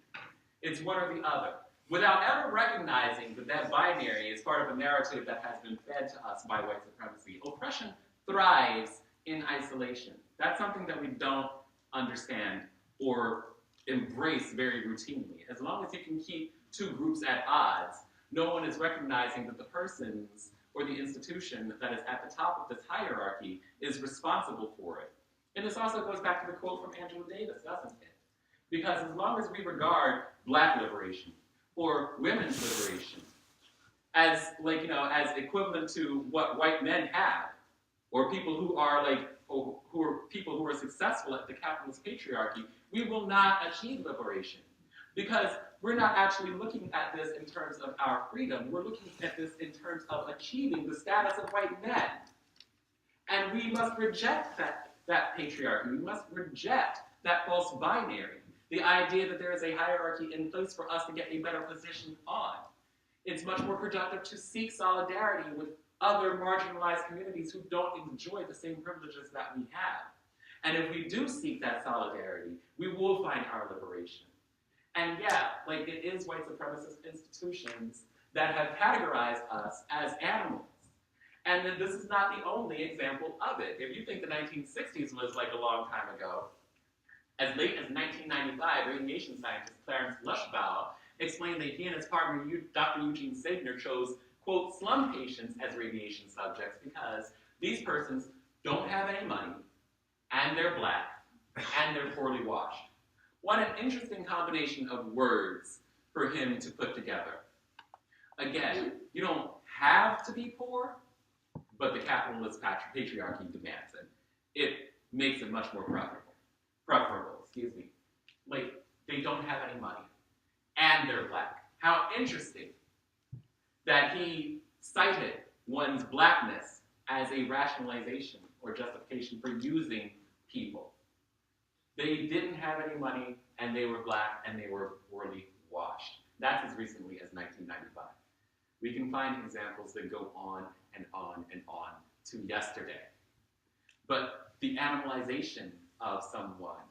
It's one or the other, without ever recognizing that that binary is part of a narrative that has been fed to us by white supremacy. Oppression thrives in isolation. That's something that we don't understand or embrace very routinely. As long as you can keep two groups at odds, no one is recognizing that the persons or the institution that is at the top of this hierarchy is responsible for it. And this also goes back to the quote from Angela Davis, doesn't it? Because as long as we regard Black liberation or women's liberation as as equivalent to what white men have, or people who are people who are successful at the capitalist patriarchy, we will not achieve liberation. Because we're not actually looking at this in terms of our freedom. We're looking at this in terms of achieving the status of white men. And we must reject that patriarchy. We must reject that false binary. The idea that there is a hierarchy in place for us to get a better position on. It's much more productive to seek solidarity with other marginalized communities who don't enjoy the same privileges that we have. And if we do seek that solidarity, we will find our liberation. And yeah, it is white supremacist institutions that have categorized us as animals. And then this is not the only example of it. If you think the 1960s was a long time ago, as late as 1995, radiation scientist Clarence Lushbaugh explained that he and his partner, Dr. Eugene Sagner, chose, quote, slum patients as radiation subjects because these persons don't have any money, and they're Black, and they're poorly washed. What an interesting combination of words for him to put together. Again, you don't have to be poor, but the capitalist patriarchy demands it. It makes it much more preferable, they don't have any money, and they're Black. How interesting that he cited one's Blackness as a rationalization or justification for using people. They didn't have any money, and they were Black, and they were poorly washed. That's as recently as 1995. We can find examples that go on and on and on to yesterday. But the animalization of someone,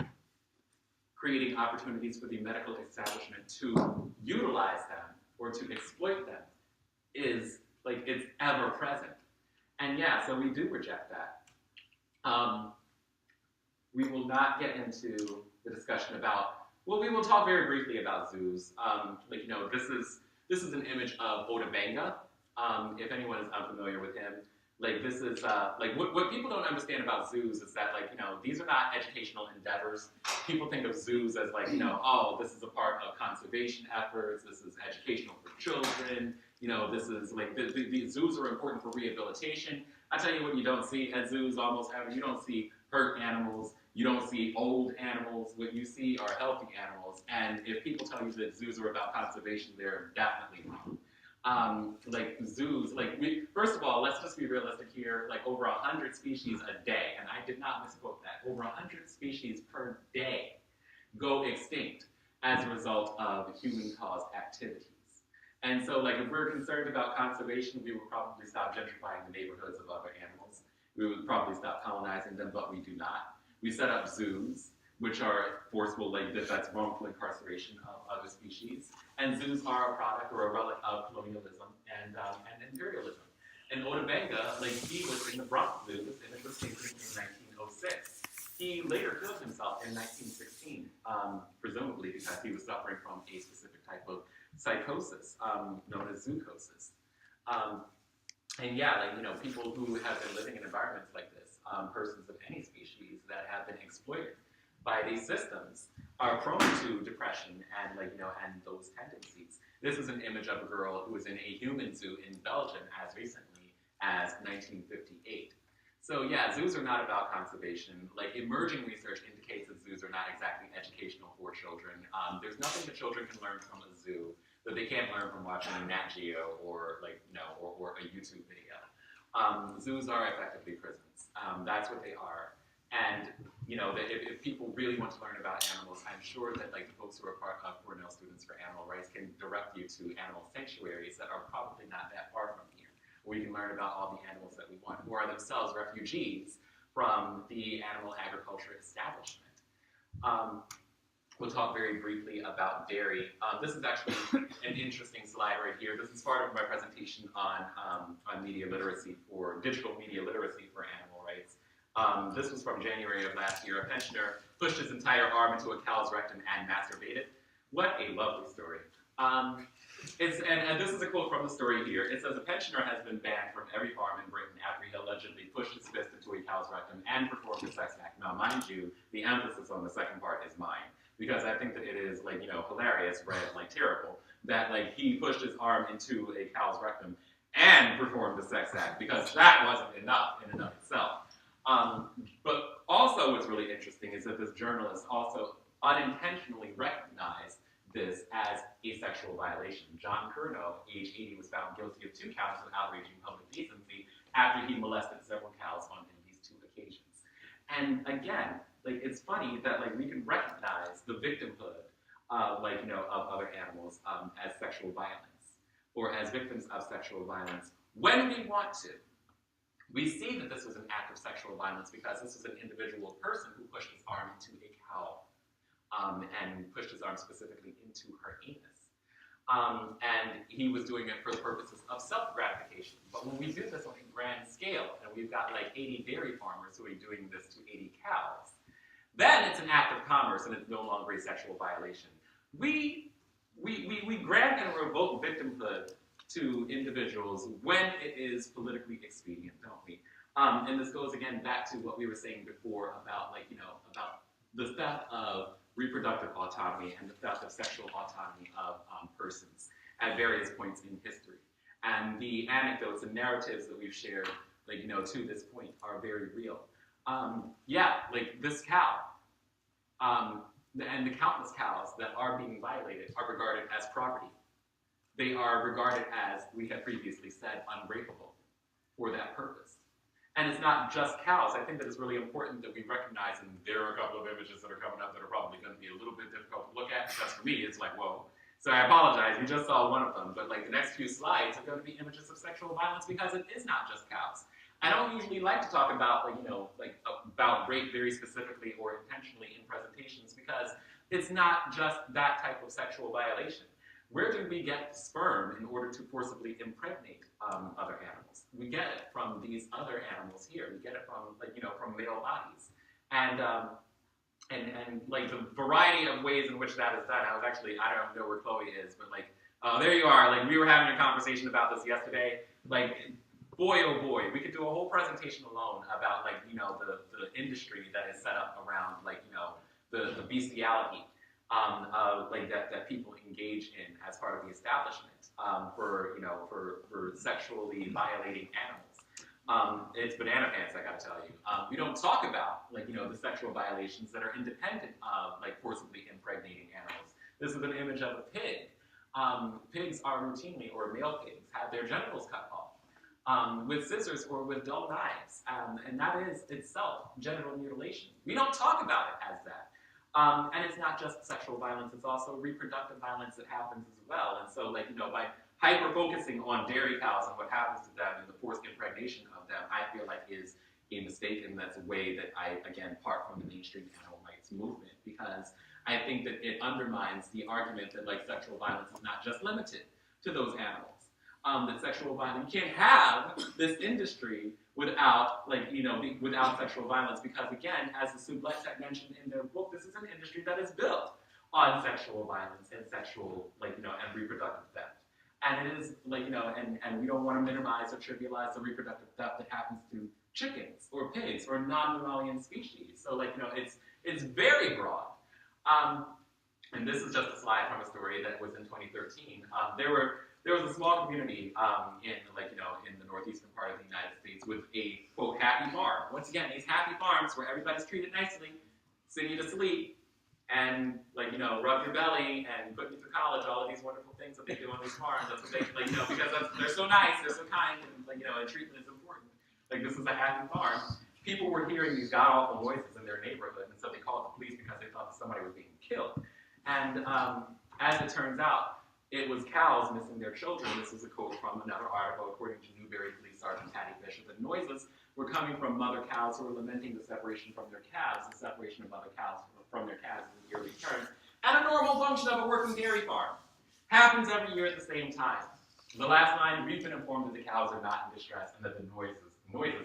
creating opportunities for the medical establishment to utilize them or to exploit them, is it's ever present. And yeah, so we do reject that. We will not get into the discussion about, well, we will talk very briefly about zoos. This is an image of Ota Benga. If anyone is unfamiliar with him, this is what people don't understand about zoos is that these are not educational endeavors. People think of zoos as oh, this is a part of conservation efforts. This is educational for children. This is the zoos are important for rehabilitation. I tell you what, you don't see at zoos almost ever. You don't see hurt animals. You don't see old animals. What you see are healthy animals. And if people tell you that zoos are about conservation, they're definitely wrong. Zoos, first of all, let's just be realistic here, over 100 species a day, and I did not misquote that, over 100 species per day go extinct as a result of human-caused activities. And so, if we're concerned about conservation, we would probably stop gentrifying the neighborhoods of other animals. We would probably stop colonizing them, but we do not. We set up zoos, which are forceful, that's wrongful incarceration of other species. And zoos are a product or a relic of colonialism and imperialism. And Otabenga, like, he was in the Bronx Zoo. This image was taken in 1906. He later killed himself in 1916, presumably because he was suffering from a specific type of psychosis known as zoochosis. And yeah, like, you know, people who have been living in environments like this, persons of any species that have been exploited by these systems, are prone to depression and, like, you know, and those tendencies. This is an image of a girl who was in a human zoo in Belgium as recently as 1958. So yeah, zoos are not about conservation. Like, emerging research indicates that zoos are not exactly educational for children. There's nothing that children can learn from a zoo that they can't learn from watching a Nat Geo or, like, you know, or a YouTube video. Zoos are effectively prisons. That's what they are. And, you know, that if people really want to learn about animals, I'm sure that, like, the folks who are part of Cornell Students for Animal Rights can direct you to animal sanctuaries that are probably not that far from here, where you can learn about all the animals that we want, who are themselves refugees from the animal agriculture establishment. We'll talk very briefly about dairy. This is actually an interesting slide right here. This is part of my presentation on media literacy for, digital media literacy for animal rights. This was from January of last year. A pensioner pushed his entire arm into a cow's rectum and masturbated. What a lovely story. And this is a quote from the story here. It says, a pensioner has been banned from every farm in Britain after he allegedly pushed his fist into a cow's rectum and performed a sex act. Now, mind you, the emphasis on the second part is mine, because I think that it is, like, you know, hilarious, right, like, terrible, that, like, he pushed his arm into a cow's rectum and performed a sex act, because that wasn't enough in and of itself. But also what's really interesting is that this journalist also unintentionally recognized this as a sexual violation. John Curnow, age 80, was found guilty of 2 counts of outraging public decency after he molested several cows on these 2 occasions. And again, like, it's funny that, like, we can recognize the victimhood of, like, you know, of other animals as sexual violence, or as victims of sexual violence when we want to. We see that this was an act of sexual violence because this was an individual person who pushed his arm into a cow and pushed his arm specifically into her anus. And he was doing it for the purposes of self-gratification. But when we do this on a grand scale, and we've got, like, 80 dairy farmers who are doing this to 80 cows, then it's an act of commerce and it's no longer a sexual violation. We grant and revoke victimhood to individuals when it is politically expedient, don't we? And this goes again back to what we were saying before about, like, you know, about the theft of reproductive autonomy and the theft of sexual autonomy of persons at various points in history. And the anecdotes and narratives that we've shared, like, you know, to this point are very real. Yeah, like, this cow, and the countless cows that are being violated are regarded as property. They are regarded as, we have previously said, unrapeable for that purpose. And it's not just cows. I think that it's really important that we recognize, and there are a couple of images that are coming up that are probably going to be a little bit difficult to look at, because for me, it's like, whoa. So I apologize, you just saw one of them, but, like, the next few slides are going to be images of sexual violence, because it is not just cows. I don't usually like to talk about, like, you know, like, about rape very specifically or intentionally in presentations, because it's not just that type of sexual violation. Where do we get sperm in order to forcibly impregnate other animals? We get it from these other animals here. We get it from, like, you know, from male bodies. And like, the variety of ways in which that is done. I was actually, I don't know where Chloe is, but, like, there you are. Like, we were having a conversation about this yesterday. Like, boy, oh boy, we could do a whole presentation alone about, like, you know, the industry that is set up around, like, you know, the bestiality like that people engage in as part of the establishment for, you know, for sexually violating animals. It's banana pants, I gotta tell you. We don't talk about, like, you know, the sexual violations that are independent of, like, forcibly impregnating animals. This is an image of a pig. Pigs are routinely, or male pigs, have their genitals cut off with scissors or with dull knives, and that is itself genital mutilation. We don't talk about it as that. And it's not just sexual violence, it's also reproductive violence that happens as well. And so, like, you know, by hyper-focusing on dairy cows and what happens to them and the forced impregnation of them, I feel like is a mistake, and that's a way that I, again, part from the mainstream animal rights movement, because I think that it undermines the argument that, like, sexual violence is not just limited to those animals. that sexual violence, you can't have this industry without, without sexual violence, because again, as the Sublette mentioned in their book, this is an industry that is built on sexual violence and sexual, and reproductive theft. And it is, and we don't want to minimize or trivialize the reproductive theft that happens to chickens or pigs or non-mammalian species. So, it's very broad. And this is just a slide from a story that was in 2013. There was a small community in the northeastern part of the United States with a, quote, happy farm. Once again, these happy farms where everybody's treated nicely, sing you to sleep, and rub your belly and put you through college, all of these wonderful things that they do on these farms. That's what they, because they're so nice, they're so kind, and and treatment is important. This is a happy farm. People were hearing these god-awful voices in their neighborhood, and so they called the police because they thought that somebody was being killed. And as it turns out, it was cows missing their children. This is a quote from another article, according to Newberry Police Sergeant Patty Fisher. The noises were coming from mother cows who were lamenting the separation from their calves. The separation of mother cows from their calves is a yearly occurrence, and a normal function of a working dairy farm. Happens every year at the same time. The last line, we've been informed that the cows are not in distress and that the noises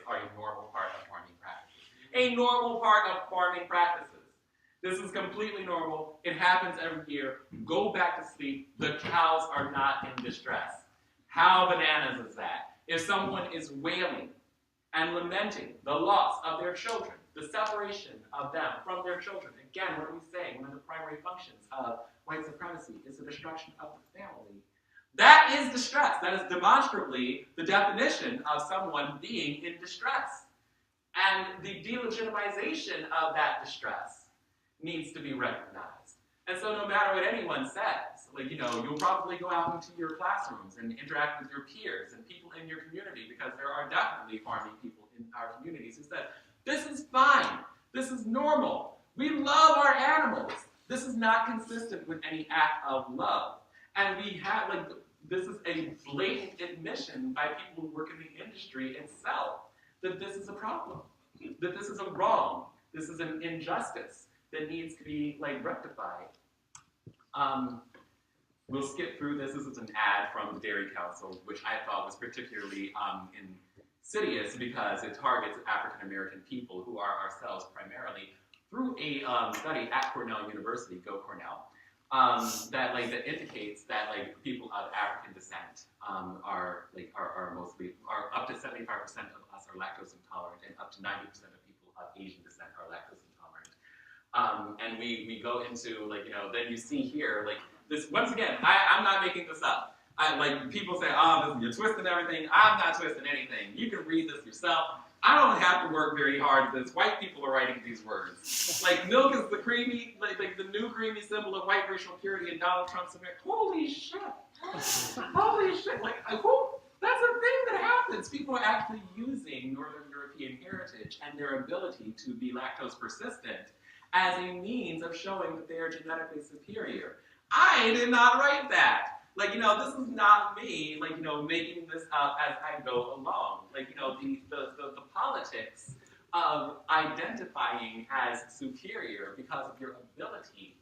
are a normal part of farming practices. A normal part of farming practices. This is completely normal. It happens every year. Go back to sleep. The cows are not in distress. How bananas is that? If someone is wailing and lamenting the loss of their children, the separation of them from their children, again, what are we saying? One of the primary functions of white supremacy is the destruction of the family. That is distress. That is demonstrably the definition of someone being in distress. And the delegitimization of that distress needs to be recognized. And so no matter what anyone says, you'll probably go out into your classrooms and interact with your peers and people in your community, because there are definitely farming people in our communities who said, this is fine, this is normal, we love our animals, this is not consistent with any act of love. And we have, this is a blatant admission by people who work in the industry itself that this is a problem, that this is a wrong, this is an injustice that needs to be rectified. We'll skip through this. This is an ad from the Dairy Council, which I thought was particularly insidious because it targets African American people who are ourselves primarily through a study at Cornell University, go Cornell, that indicates that people of African descent are up to 75% of us are lactose intolerant, and up to 90% of people of Asian descent are lactose intolerant. And we go into then you see here this once again. I'm not making this up. People say, oh, you're twisting everything. I'm not twisting anything. You can read this yourself. I don't have to work very hard. This white people are writing these words. Milk is the creamy, the new creamy symbol of white racial purity in Donald Trump's America. Holy shit! Holy shit! That's a thing that happens. People are actually using Northern European heritage and their ability to be lactose persistent as a means of showing that they are genetically superior. I did not write that. This is not me, making this up as I go along. The politics of identifying as superior because of your ability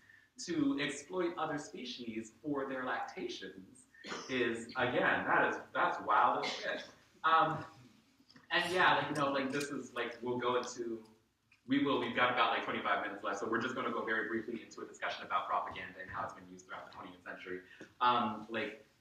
to exploit other species for their lactations is, again, that's wild as shit. And yeah, this is, we'll go into, we've got about 25 minutes left, so we're just going to go very briefly into a discussion about propaganda and how it's been used throughout the 20th century.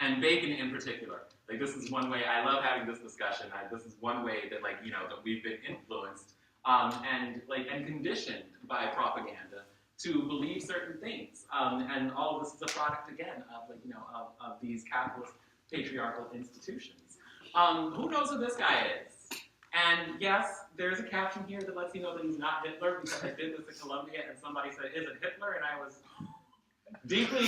And bacon in particular. This is one way, I love having this discussion. This is one way that, that we've been influenced and conditioned by propaganda to believe certain things. And all of this is a product, again, of these capitalist patriarchal institutions. Who knows who this guy is? And yes, there's a caption here that lets you know that he's not Hitler, because I did this in Colombia and somebody said, is it Hitler? And I was deeply,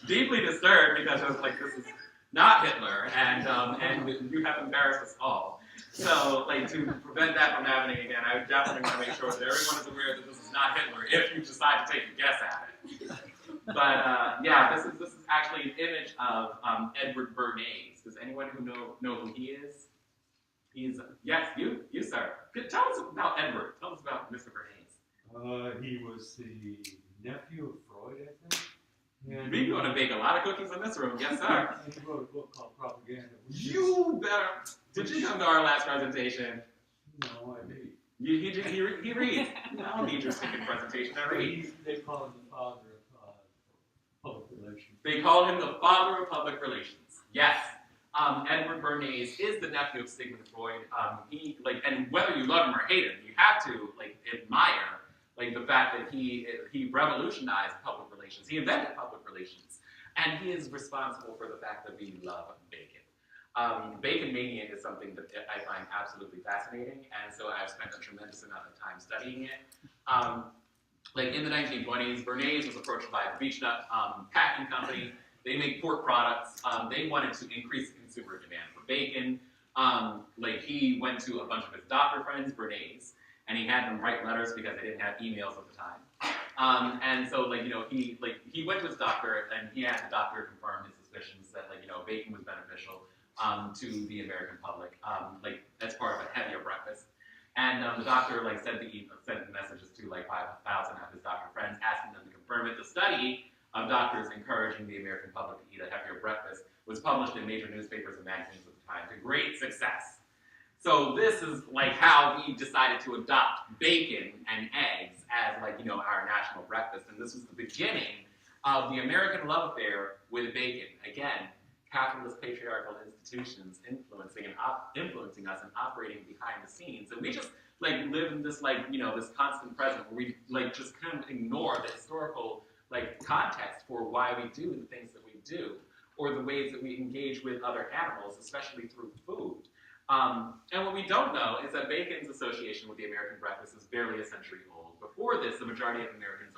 deeply disturbed because I was like, this is not Hitler, and you have embarrassed us all. So, to prevent that from happening again, I definitely want to make sure that everyone is aware that this is not Hitler if you decide to take a guess at it. But yeah, this is actually an image of Edward Bernays. Does anyone who know who he is? Yes, you sir. Tell us about Edward. Tell us about Mr. Bernays. He was the nephew of Freud, I think. And We going to bake a lot of cookies in this room, yes sir. and he wrote a book called Propaganda. You better. Did you come to our last presentation? No, I did. He reads. I don't need your second presentation. I read. They call him the father of public relations. They call him the father of public relations. Yes. Edward Bernays is the nephew of Sigmund Freud. And whether you love him or hate him, you have to admire the fact that he revolutionized public relations. He invented public relations, and he is responsible for the fact that we love bacon. Bacon mania is something that I find absolutely fascinating, and so I've spent a tremendous amount of time studying it. In the 1920s, Bernays was approached by the Beechnut Packing Company. They make pork products. They wanted to increase consumer demand for bacon. He went to a bunch of his doctor friends, Bernays, and he had them write letters because they didn't have emails at the time. He went to his doctor, and he had the doctor confirm his suspicions that bacon was beneficial to the American public, as part of a heavier breakfast. And the doctor sent messages to 5,000 of his doctor friends, asking them to confirm it. The study of doctors encouraging the American public to eat a heavier breakfast was published in major newspapers and magazines at the time to great success. So this is how we decided to adopt bacon and eggs as our national breakfast, and this was the beginning of the American love affair with bacon. Again, capitalist patriarchal institutions influencing us and operating behind the scenes, and we just live in this this constant present where we just kind of ignore the historical context for why we do the things that we do, or the ways that we engage with other animals, especially through food. And what we don't know is that bacon's association with the American breakfast is barely a century old. Before this, the majority of Americans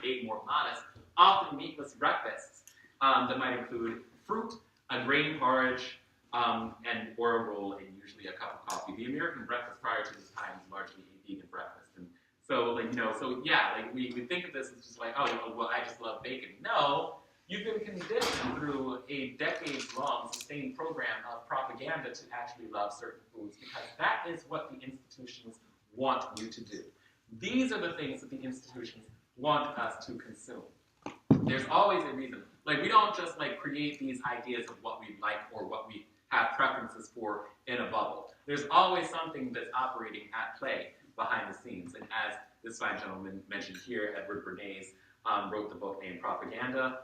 ate more modest, often meatless breakfasts that might include fruit, a grain porridge, or a roll, and usually a cup of coffee. The American breakfast prior to this time was largely a vegan breakfast. And so, we think of this as just I just love bacon. No. You've been conditioned through a decades-long sustained program of propaganda to actually love certain foods, because that is what the institutions want you to do. These are the things that the institutions want us to consume. There's always a reason. We don't just create these ideas of what we like or what we have preferences for in a bubble. There's always something that's operating at play behind the scenes. And as this fine gentleman mentioned here, Edward Bernays, wrote the book named Propaganda.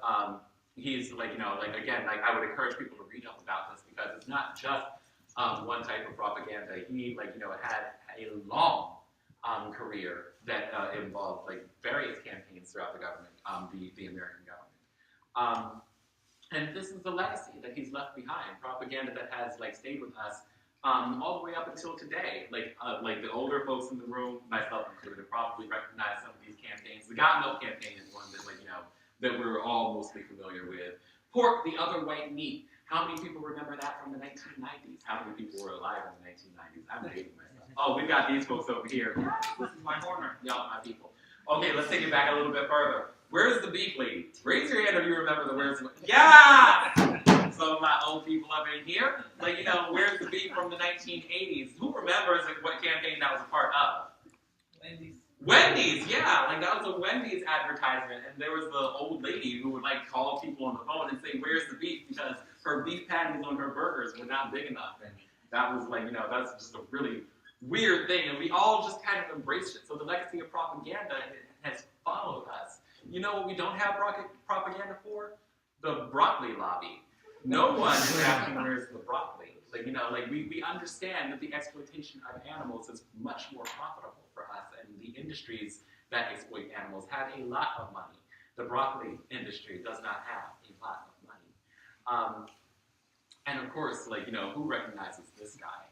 He's I would encourage people to read up about this, because it's not just one type of propaganda. He had a long career that involved various campaigns throughout the government, the American government. And this is the legacy that he's left behind, propaganda that has stayed with us all the way up until today. The older folks in the room, myself included, probably recognize some of these campaigns. The Got Milk campaign is one that that we're all mostly familiar with. Pork, the other white meat. How many people remember that from the 1990s? How many people were alive in the 1990s? I'm dating myself. Oh, we've got these folks over here. This is my corner. Y'all my people. Okay, let's take it back a little bit further. Where's the beef lady? Raise your hand if you remember the where's the... Yeah! Some of my old people up in here. Where's the beef from the 1980s? Who remembers what campaign that was a part of? Wendy's, yeah. That was a Wendy's advertisement, and there was the old lady who would call people on the phone and say, "Where's the beef?" because her beef patties on her burgers were not big enough, and that was that's just a really weird thing, and we all just kind of embraced it. So the legacy of propaganda has followed us. You know what we don't have propaganda for? The broccoli lobby. No one is asking where's the broccoli. We understand that the exploitation of animals is much more profitable for us, and the industries that exploit animals have a lot of money. The broccoli industry does not have a lot of money. And of course, who recognizes this guy?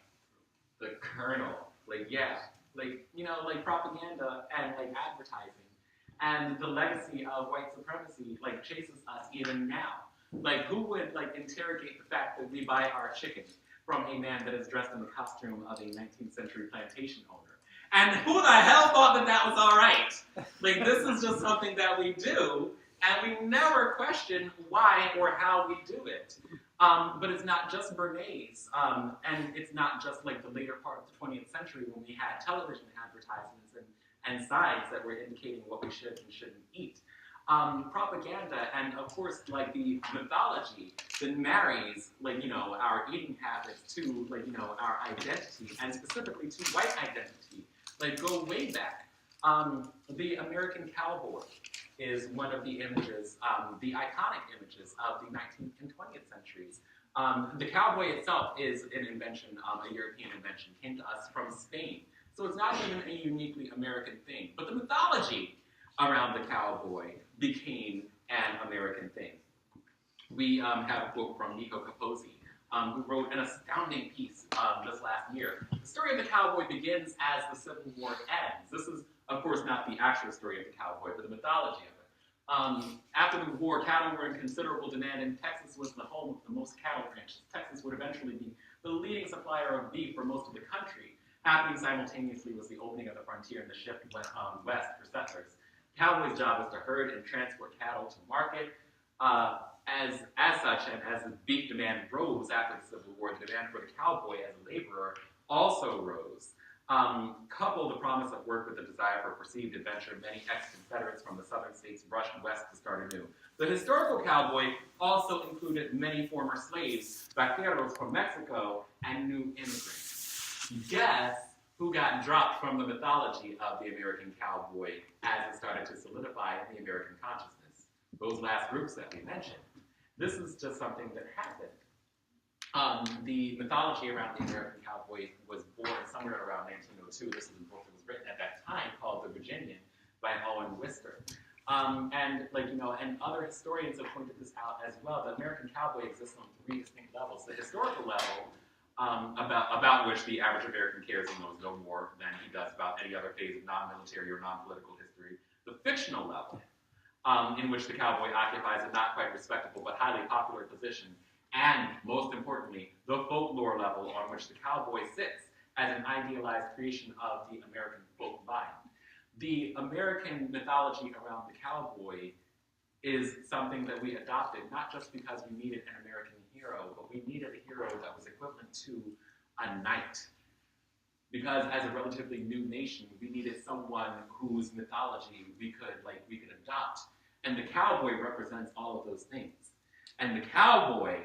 The Colonel. Propaganda and advertising. And the legacy of white supremacy chases us even now. Who would interrogate the fact that we buy our chicken from a man that is dressed in the costume of a 19th century plantation owner? And who the hell thought that was all right? This is just something that we do, and we never question why or how we do it. But it's not just Bernays, and it's not just the later part of the 20th century when we had television advertisements and signs that were indicating what we should and shouldn't eat. propaganda, and of course, like the mythology that marries, like, you know, our eating habits to, like, you know, our identity, and specifically to white identity, like, go way back. The American cowboy is one of the images, the iconic images of the 19th and 20th centuries. The cowboy itself is an invention, a European invention, came to us from Spain. So it's not even a uniquely American thing. But the mythology around the cowboy became an American thing. We have a quote from Nico Capozzi, who wrote an astounding piece just last year. The story of the cowboy begins as the Civil War ends. This is, of course, not the actual story of the cowboy, but the mythology of it. After the war, cattle were in considerable demand, and Texas was the home of the most cattle ranches. Texas would eventually be the leading supplier of beef for most of the country. Happening simultaneously was the opening of the frontier and the shift west for settlers. The cowboy's job was to herd and transport cattle to market. As such, and as the beef demand rose after the Civil War, the demand for the cowboy as a laborer also rose. Couple the promise of work with the desire for perceived adventure, many ex-Confederates from the southern states rushed west to start anew. The historical cowboy also included many former slaves, vaqueros from Mexico, and new immigrants. Guess who got dropped from the mythology of the American cowboy as it started to solidify in the American consciousness? Those last groups that we mentioned. This is just something that happened. The mythology around the American cowboy was born somewhere around 1902. This is a book that was written at that time called The Virginian by Owen Wister. And like, you know, and other historians have pointed this out as well. The American cowboy exists on three distinct levels. The historical level, about which the average American cares and knows no more than he does about any other phase of non-military or non-political history. The fictional level, in which the cowboy occupies a not quite respectable but highly popular position, and most importantly, the folklore level on which the cowboy sits as an idealized creation of the American folk mind. The American mythology around the cowboy is something that we adopted, not just because we needed an American hero, but we needed a hero that was equivalent to a knight. Because as a relatively new nation, we needed someone whose mythology we could adopt. And the cowboy represents all of those things. And the cowboy,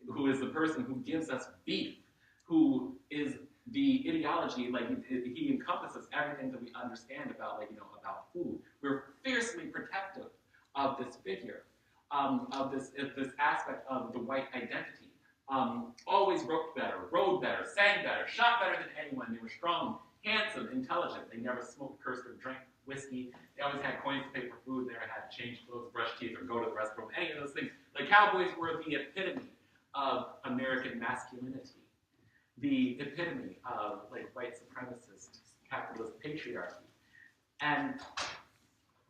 who is the person who gives us beef, who is the ideology, like he encompasses everything that we understand about, like, you know, about food. We're fiercely protective of this figure, of this aspect of the white identity. Always wrote better, rode better, sang better, shot better than anyone. They were strong, handsome, intelligent. They never smoked, cursed, or drank whiskey. They always had coins to pay for food. They never had to change clothes, brush teeth, or go to the restroom. Any of those things. The cowboys were the epitome of American masculinity, the epitome of like white supremacist capitalist patriarchy. And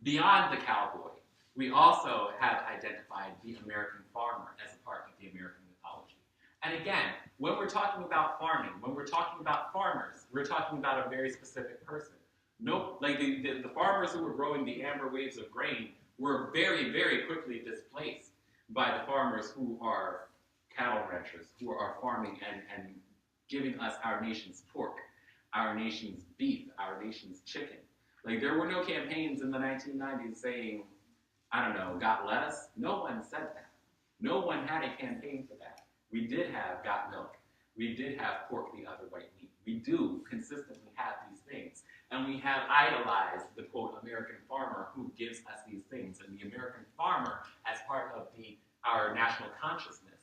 beyond the cowboy, we also have identified the American farmer as a part of the American mythology. And again, when we're talking about farming, when we're talking about farmers, we're talking about a very specific person. Nope, like the farmers who were growing the amber waves of grain were very, very quickly displaced by the farmers who are cattle ranchers, who are farming and giving us our nation's pork, our nation's beef, our nation's chicken. Like, there were no campaigns in the 1990s saying, I don't know, got lettuce? No one said that. No one had a campaign for that. We did have got milk. We did have pork, the other white meat. We do consistently have these things. And we have idolized the, quote, American farmer who gives us these things. And the American farmer, as part of our national consciousness,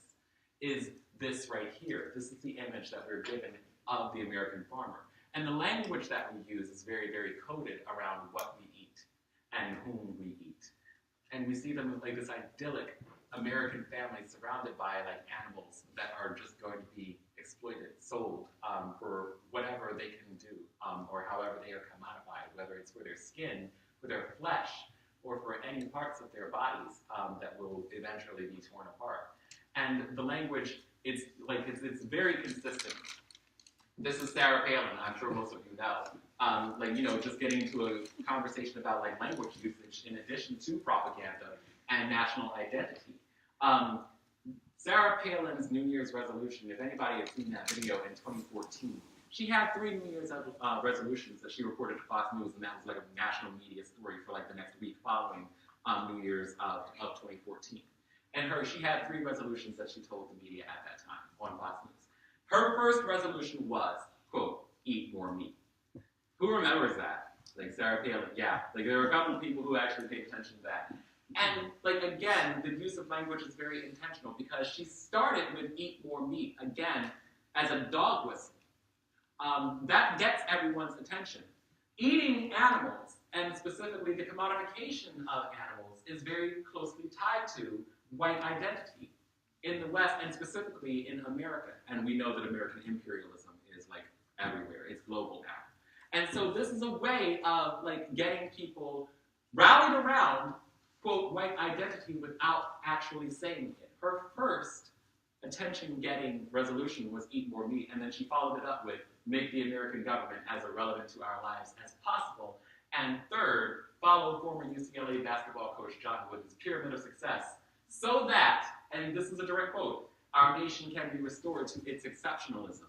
is this right here. This is the image that we're given of the American farmer. And the language that we use is very, very coded around what we eat and whom we eat. And we see them as like this idyllic American family surrounded by like animals that are just going to be exploited, sold for whatever they can do, or however they are commodified, whether it's for their skin, for their flesh, or for any parts of their bodies that will eventually be torn apart. And the language, it's very consistent. This is Sarah Palin, I'm sure most of you know. Just getting into a conversation about like language usage in addition to propaganda and national identity. Sarah Palin's New Year's resolution, if anybody has seen that video in 2014, she had 3 New Year's resolutions that she reported to Fox News, and that was like a national media story for like the next week following New Year's of 2014. And she had 3 resolutions that she told the media at that time on Fox News. Her first resolution was, quote, eat more meat. Who remembers that? Like Sarah Palin, yeah. Like there were a couple of people who actually paid attention to that. And like again, the use of language is very intentional because she started with eat more meat, again, as a dog whistle. That gets everyone's attention. Eating animals, and specifically the commodification of animals, is very closely tied to white identity in the West, and specifically in America. And we know that American imperialism is like everywhere. It's global now. And so this is a way of like getting people rallied around, quote, white identity without actually saying it. Her first attention-getting resolution was eat more meat, and then she followed it up with make the American government as irrelevant to our lives as possible. And third, follow former UCLA basketball coach John Wooden's pyramid of success so that, and this is a direct quote, our nation can be restored to its exceptionalism.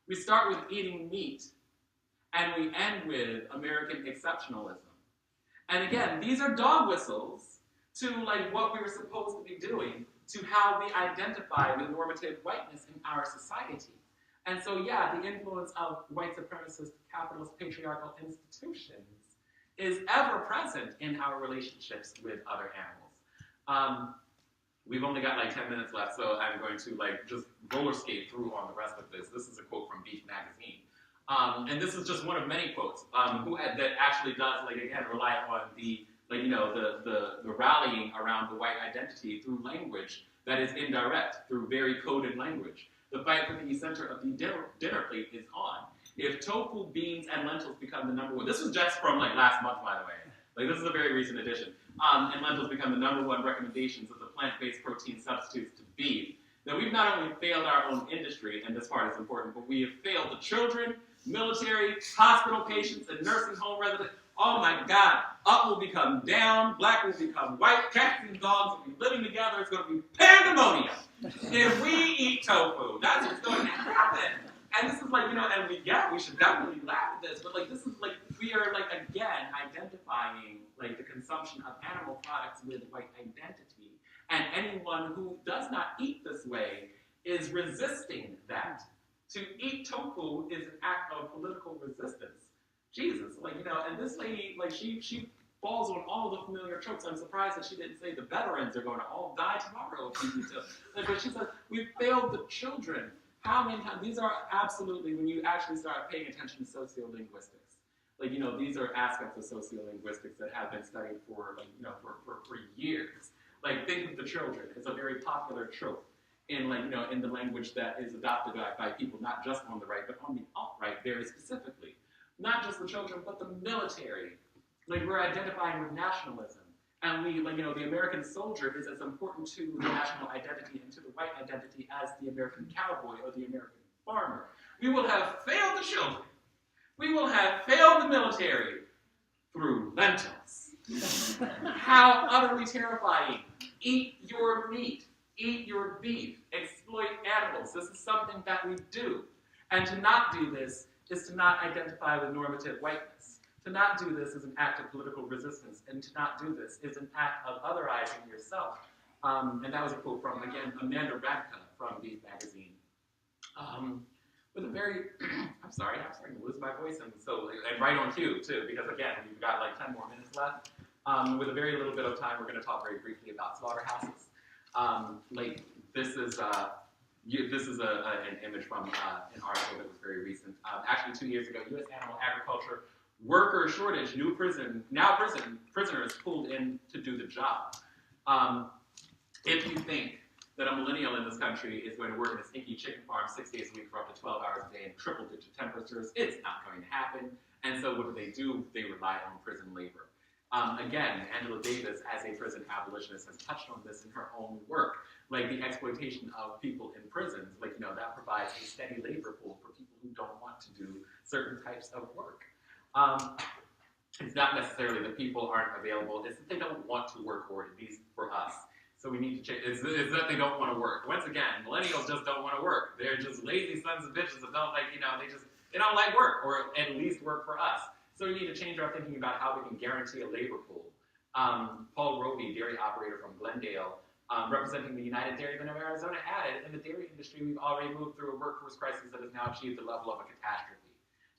We start with eating meat, and we end with American exceptionalism. And again, these are dog whistles to like what we were supposed to be doing to how we identify with normative whiteness in our society. And so, yeah, the influence of white supremacist, capitalist, patriarchal institutions is ever present in our relationships with other animals. We've only got like 10 minutes left, so I'm going to like just roller skate through on the rest of this. This is a quote from Beef Magazine. And this is just one of many quotes that actually does, like, again, rely on the, like, you know, the rallying around the white identity through language that is indirect, through very coded language. The fight for the center of the dinner plate is on. If tofu, beans, and lentils become the number one, this was just from like last month, by the way. Like this is a very recent addition. And lentils become the number one recommendations of the plant-based protein substitutes to beef. Now we've not only failed our own industry, and this part is important, but we have failed the children, military, hospital patients, and nursing home residents. Oh my God, up will become down, black will become white, cats and dogs will be living together, it's going to be pandemonium. If we eat tofu, that's what's going to happen. And this is like, you know, and we should definitely laugh at this, but like this is like, we are like, again, identifying like the consumption of animal products with white identity. And anyone who does not eat this way is resisting that. To eat tofu is an act of political resistance. Jesus, like, you know, and this lady, like, she falls on all the familiar tropes. I'm surprised that she didn't say the veterans are going to all die tomorrow. But she says, we failed the children. How many times? These are absolutely, when you actually start paying attention to sociolinguistics, like, you know, these are aspects of sociolinguistics that have been studied for, like, you know, for years. Like, think of the children. It's a very popular trope in, like, you know, in the language that is adopted by people, not just on the right, but on the alt-right very specifically. Not just the children, but the military. Like, we're identifying with nationalism. And we, like, you know, the American soldier is as important to the national identity and to the white identity as the American cowboy or the American farmer. We will have failed the children. We will have failed the military through lentils. How utterly terrifying. Eat your meat. Eat your beef. Exploit animals. This is something that we do. And to not do this is to not identify with normative whiteness. To not do this is an act of political resistance, and to not do this is an act of otherizing yourself. And that was a quote from, again, Amanda Radka from Beef Magazine. With a very, I'm starting to lose my voice, and right on cue, too, because again, we've got like 10 more minutes left. With a very little bit of time, we're going to talk very briefly about slaughterhouses. This is an image from an article that was very recent. Actually, 2 years ago, U.S. animal agriculture worker shortage, prisoners pulled in to do the job. If you think that a millennial in this country is going to work in a stinky chicken farm 6 days a week for up to 12 hours a day in triple-digit temperatures, it's not going to happen. And so what do? They rely on prison labor. Again, Angela Davis, as a prison abolitionist, has touched on this in her own work. Like the exploitation of people in prisons, like, you know, that provides a steady labor pool for people who don't want to do certain types of work. It's not necessarily that people aren't available, it's that they don't want to work, or at least for us. So we need to change, it's that they don't want to work. Once again, millennials just don't want to work. They're just lazy sons of bitches that don't like, you know, they don't like work, or at least work for us. So we need to change our thinking about how we can guarantee a labor pool Paul Roby, dairy operator from Glendale, representing the United Dairymen of Arizona, added, in the dairy industry, we've already moved through a workforce crisis that has now achieved the level of a catastrophe.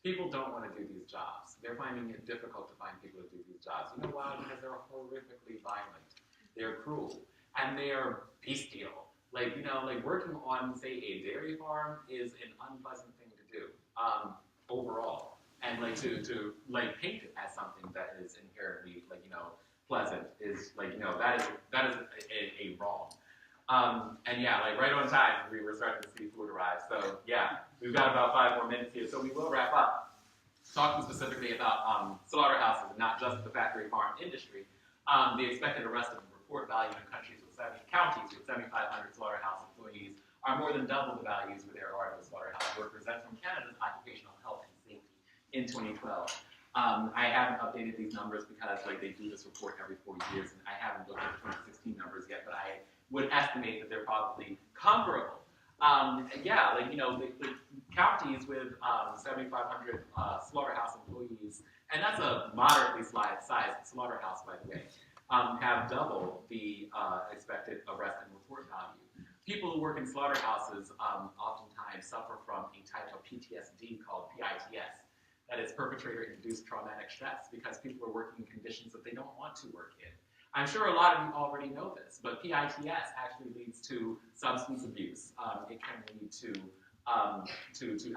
People don't want to do these jobs. They're finding it difficult to find people to do these jobs. You know why? Because they're horrifically violent. They're cruel. And they are bestial. Like, working on, say, a dairy farm is an unpleasant thing to do, overall. And, to paint it as something that is inherently, pleasant is, that is a wrong. And yeah, right on time, we were starting to see food arrive. So yeah, we've got about 5 more minutes here, so we will wrap up. Talking specifically about slaughterhouses, and not just the factory farm industry. The expected arrest and report value in counties with 7,500 slaughterhouse employees are more than double the values where there are no slaughterhouse workers. That's from Canada's Occupational Health and Safety in 2012. I haven't updated these numbers because they do this report every 4 years, and I haven't looked at the 2016 numbers yet, but I would estimate that they're probably comparable. The counties with 7,500 slaughterhouse employees, and that's a moderately sized slaughterhouse, by the way, have double the expected arrest and report value. People who work in slaughterhouses oftentimes suffer from a type of PTSD called PITS. That is perpetrator-induced traumatic stress, because people are working in conditions that they don't want to work in. I'm sure a lot of you already know this, but PITS actually leads to substance abuse. It can lead to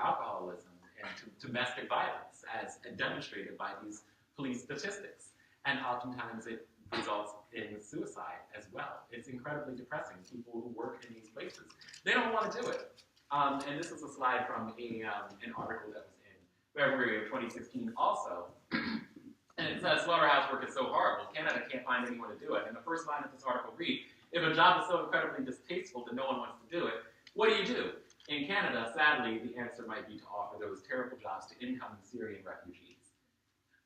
alcoholism and to domestic violence, as demonstrated by these police statistics. And oftentimes it results in suicide as well. It's incredibly depressing. People who work in these places, they don't want to do it. And this is a slide from an article that was in February of 2016 also. And it says, slaughterhouse work is so horrible, Canada can't find anyone to do it. And the first line of this article reads, if a job is so incredibly distasteful that no one wants to do it, what do? In Canada, sadly, the answer might be to offer those terrible jobs to incoming Syrian refugees.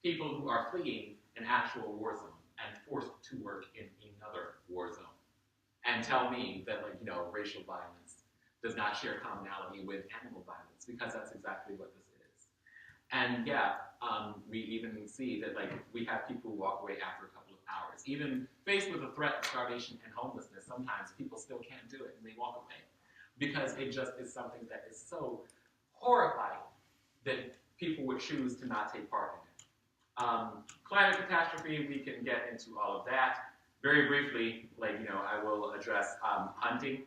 People who are fleeing an actual war zone and forced to work in another war zone. And tell me that, racial violence does not share commonality with animal violence, because that's exactly what this is. And yeah, we even see that we have people who walk away after a couple of hours. Even faced with the threat of starvation and homelessness, sometimes people still can't do it and they walk away. Because it just is something that is so horrifying that people would choose to not take part in it. Climate catastrophe, we can get into all of that. Very briefly, I will address hunting.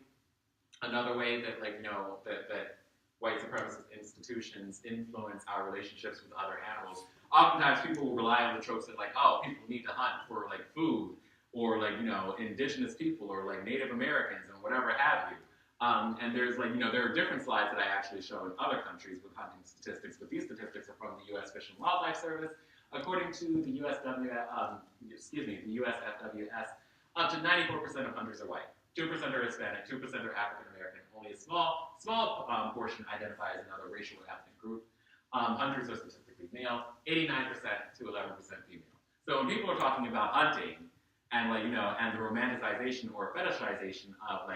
Another way that, that white supremacist institutions influence our relationships with other animals. Oftentimes people will rely on the tropes that people need to hunt for food, or indigenous people, or Native Americans, and whatever have you. And there's there are different slides that I actually show in other countries with hunting statistics, but these statistics are from the U.S. Fish and Wildlife Service. According to the the USFWS, up to 94% of hunters are white, 2% are Hispanic, 2% are African American. Only a small portion identify as another racial or ethnic group. Hunters are statistically male, 89% to 11% female. So when people are talking about hunting and and the romanticization or fetishization of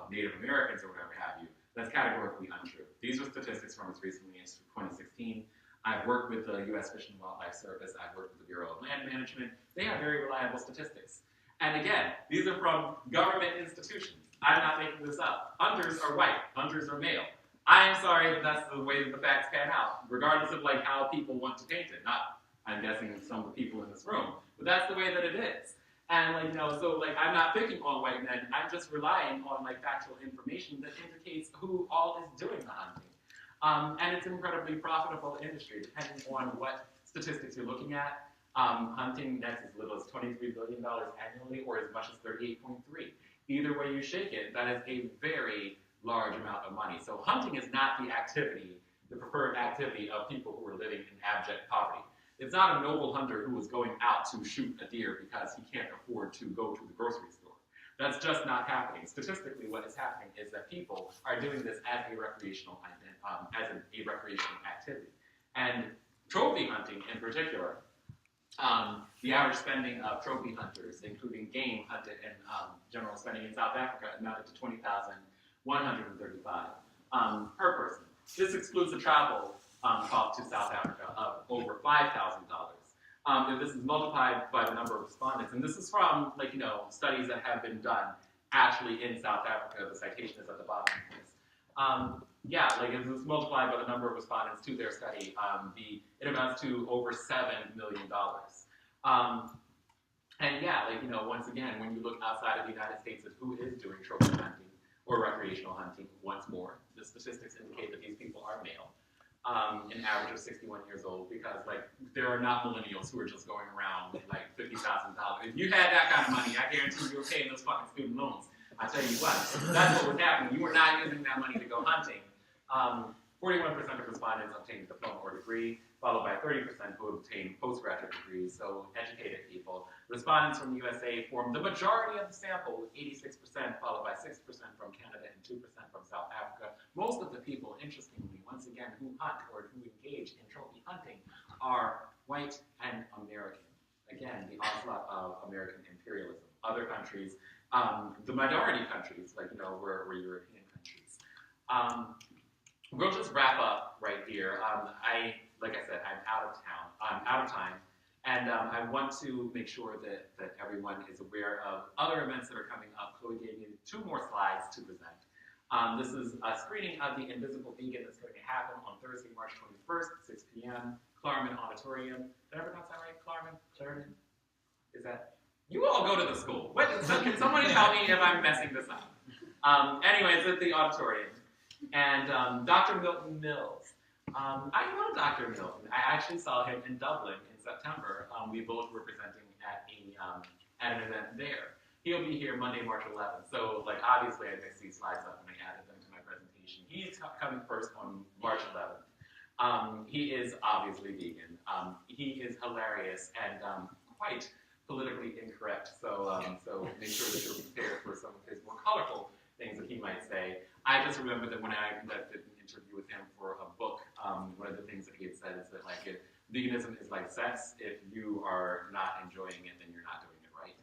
Native Americans or whatever have you, that's categorically untrue. These are statistics from as recently as 2016. I've worked with the U.S. Fish and Wildlife Service. I've worked with the Bureau of Land Management. They have very reliable statistics. And again, these are from government institutions. I'm not making this up. Hunters are white. Hunters are male. I am sorry, but that's the way that the facts pan out, regardless of how people want to paint it. Not, I'm guessing, some of the people in this room, but that's the way that it is. And so I'm not picking on white men. I'm just relying on factual information that indicates who all is doing the hunting. And it's an incredibly profitable industry, depending on what statistics you're looking at. Hunting nets as little as $23 billion annually, or as much as 38.3. Either way you shake it, that is a very large amount of money. So hunting is not the preferred activity of people who are living in abject poverty. It's not a noble hunter who is going out to shoot a deer because he can't afford to go to the grocery store. That's just not happening. Statistically, what is happening is that people are doing this as a recreational activity. And trophy hunting in particular, the average spending of trophy hunters, including game hunted and general spending in South Africa, amounted to $20,135 per person. This excludes the travel cost to South Africa of over $5,000. If this is multiplied by the number of respondents, and this is from studies that have been done actually in South Africa. The citation is at the bottom of this. If this is multiplied by the number of respondents to their study, it amounts to over $7 million. Once again, when you look outside of the United States at who is doing trophy hunting or recreational hunting, once more, the statistics indicate that these people are male, an average of 61 years old, because there are not millennials who are just going around with $50,000. If you had that kind of money, I guarantee you were paying those fucking student loans. I tell you what, that's what was happening. You were not using that money to go hunting. 41% of respondents obtained a diploma or degree, followed by 30% who obtained postgraduate degrees, so educated people. Respondents from the USA formed the majority of the sample, with 86%, followed by 6% from Canada and 2% from South Africa. Most of the people, interestingly, once again, who hunt or who engage in trophy hunting are white and American. Again, the onslaught of American imperialism. Other countries, the minority countries, were European countries. We'll just wrap up right here. Like I said, I'm out of time, and I want to make sure that everyone is aware of other events that are coming up. Chloe gave me 2 more slides to present. This is a screening of The Invisible Vegan that's going to happen on Thursday, March 21st, 6 p.m., Claremont Auditorium. Did I pronounce that right? Claremont? Is that? You all go to the school. Can someone tell me if I'm messing this up? Anyway, it's at the auditorium. And Dr. Milton Mills. I know Dr. Milton. I actually saw him in Dublin in September. We both were presenting at an event there. He'll be here Monday, March 11th. So, obviously, I mixed these slides up and I added them to my presentation. He's coming first on March 11th. He is obviously vegan. He is hilarious and quite politically incorrect. So make sure that you're prepared for some of his more colorful things that he might say. I just remember that when I conducted an interview with him for a book, one of the things that he had said is that veganism is like sex. If you are not enjoying it, then you're not doing it right.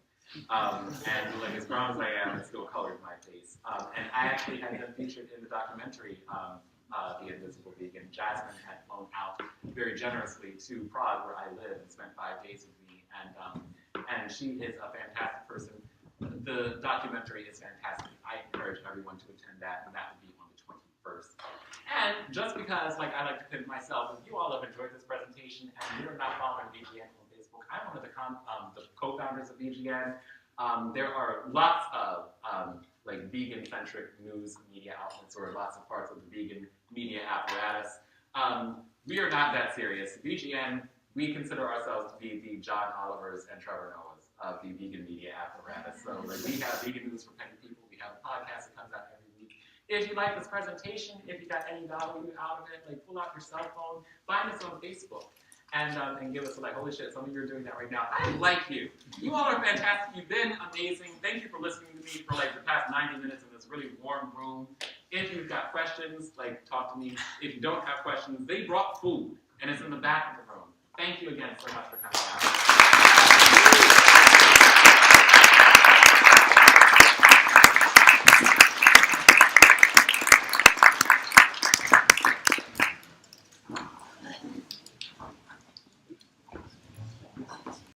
And as brown as I am, it still colored my face. And I actually had been featured in the documentary, The Invisible Vegan. Jasmine had flown out very generously to Prague, where I live, and spent 5 days with me. And she is a fantastic person. The documentary is fantastic. I encourage everyone to attend that, and that will be on the 21st. And just because, I like to pimp myself, if you all have enjoyed this presentation and you're not following VGN on Facebook, I'm one of the co-founders of VGN. There are lots of vegan-centric news media outlets, or lots of parts of the vegan media apparatus. We are not that serious. VGN, we consider ourselves to be the John Olivers and Trevor Noahs of the vegan media apparatus. So we have vegan news for petty people. We have a podcast that comes out every week. If you like this presentation, if you got any value out of it, pull out your cell phone, find us on Facebook, and give us holy shit, some of you are doing that right now. I like you. You all are fantastic. You've been amazing. Thank you for listening to me for the past 90 minutes in this really warm room. If you've got questions, talk to me. If you don't have questions, they brought food, and it's in the back of the room. Thank you again so much for coming out.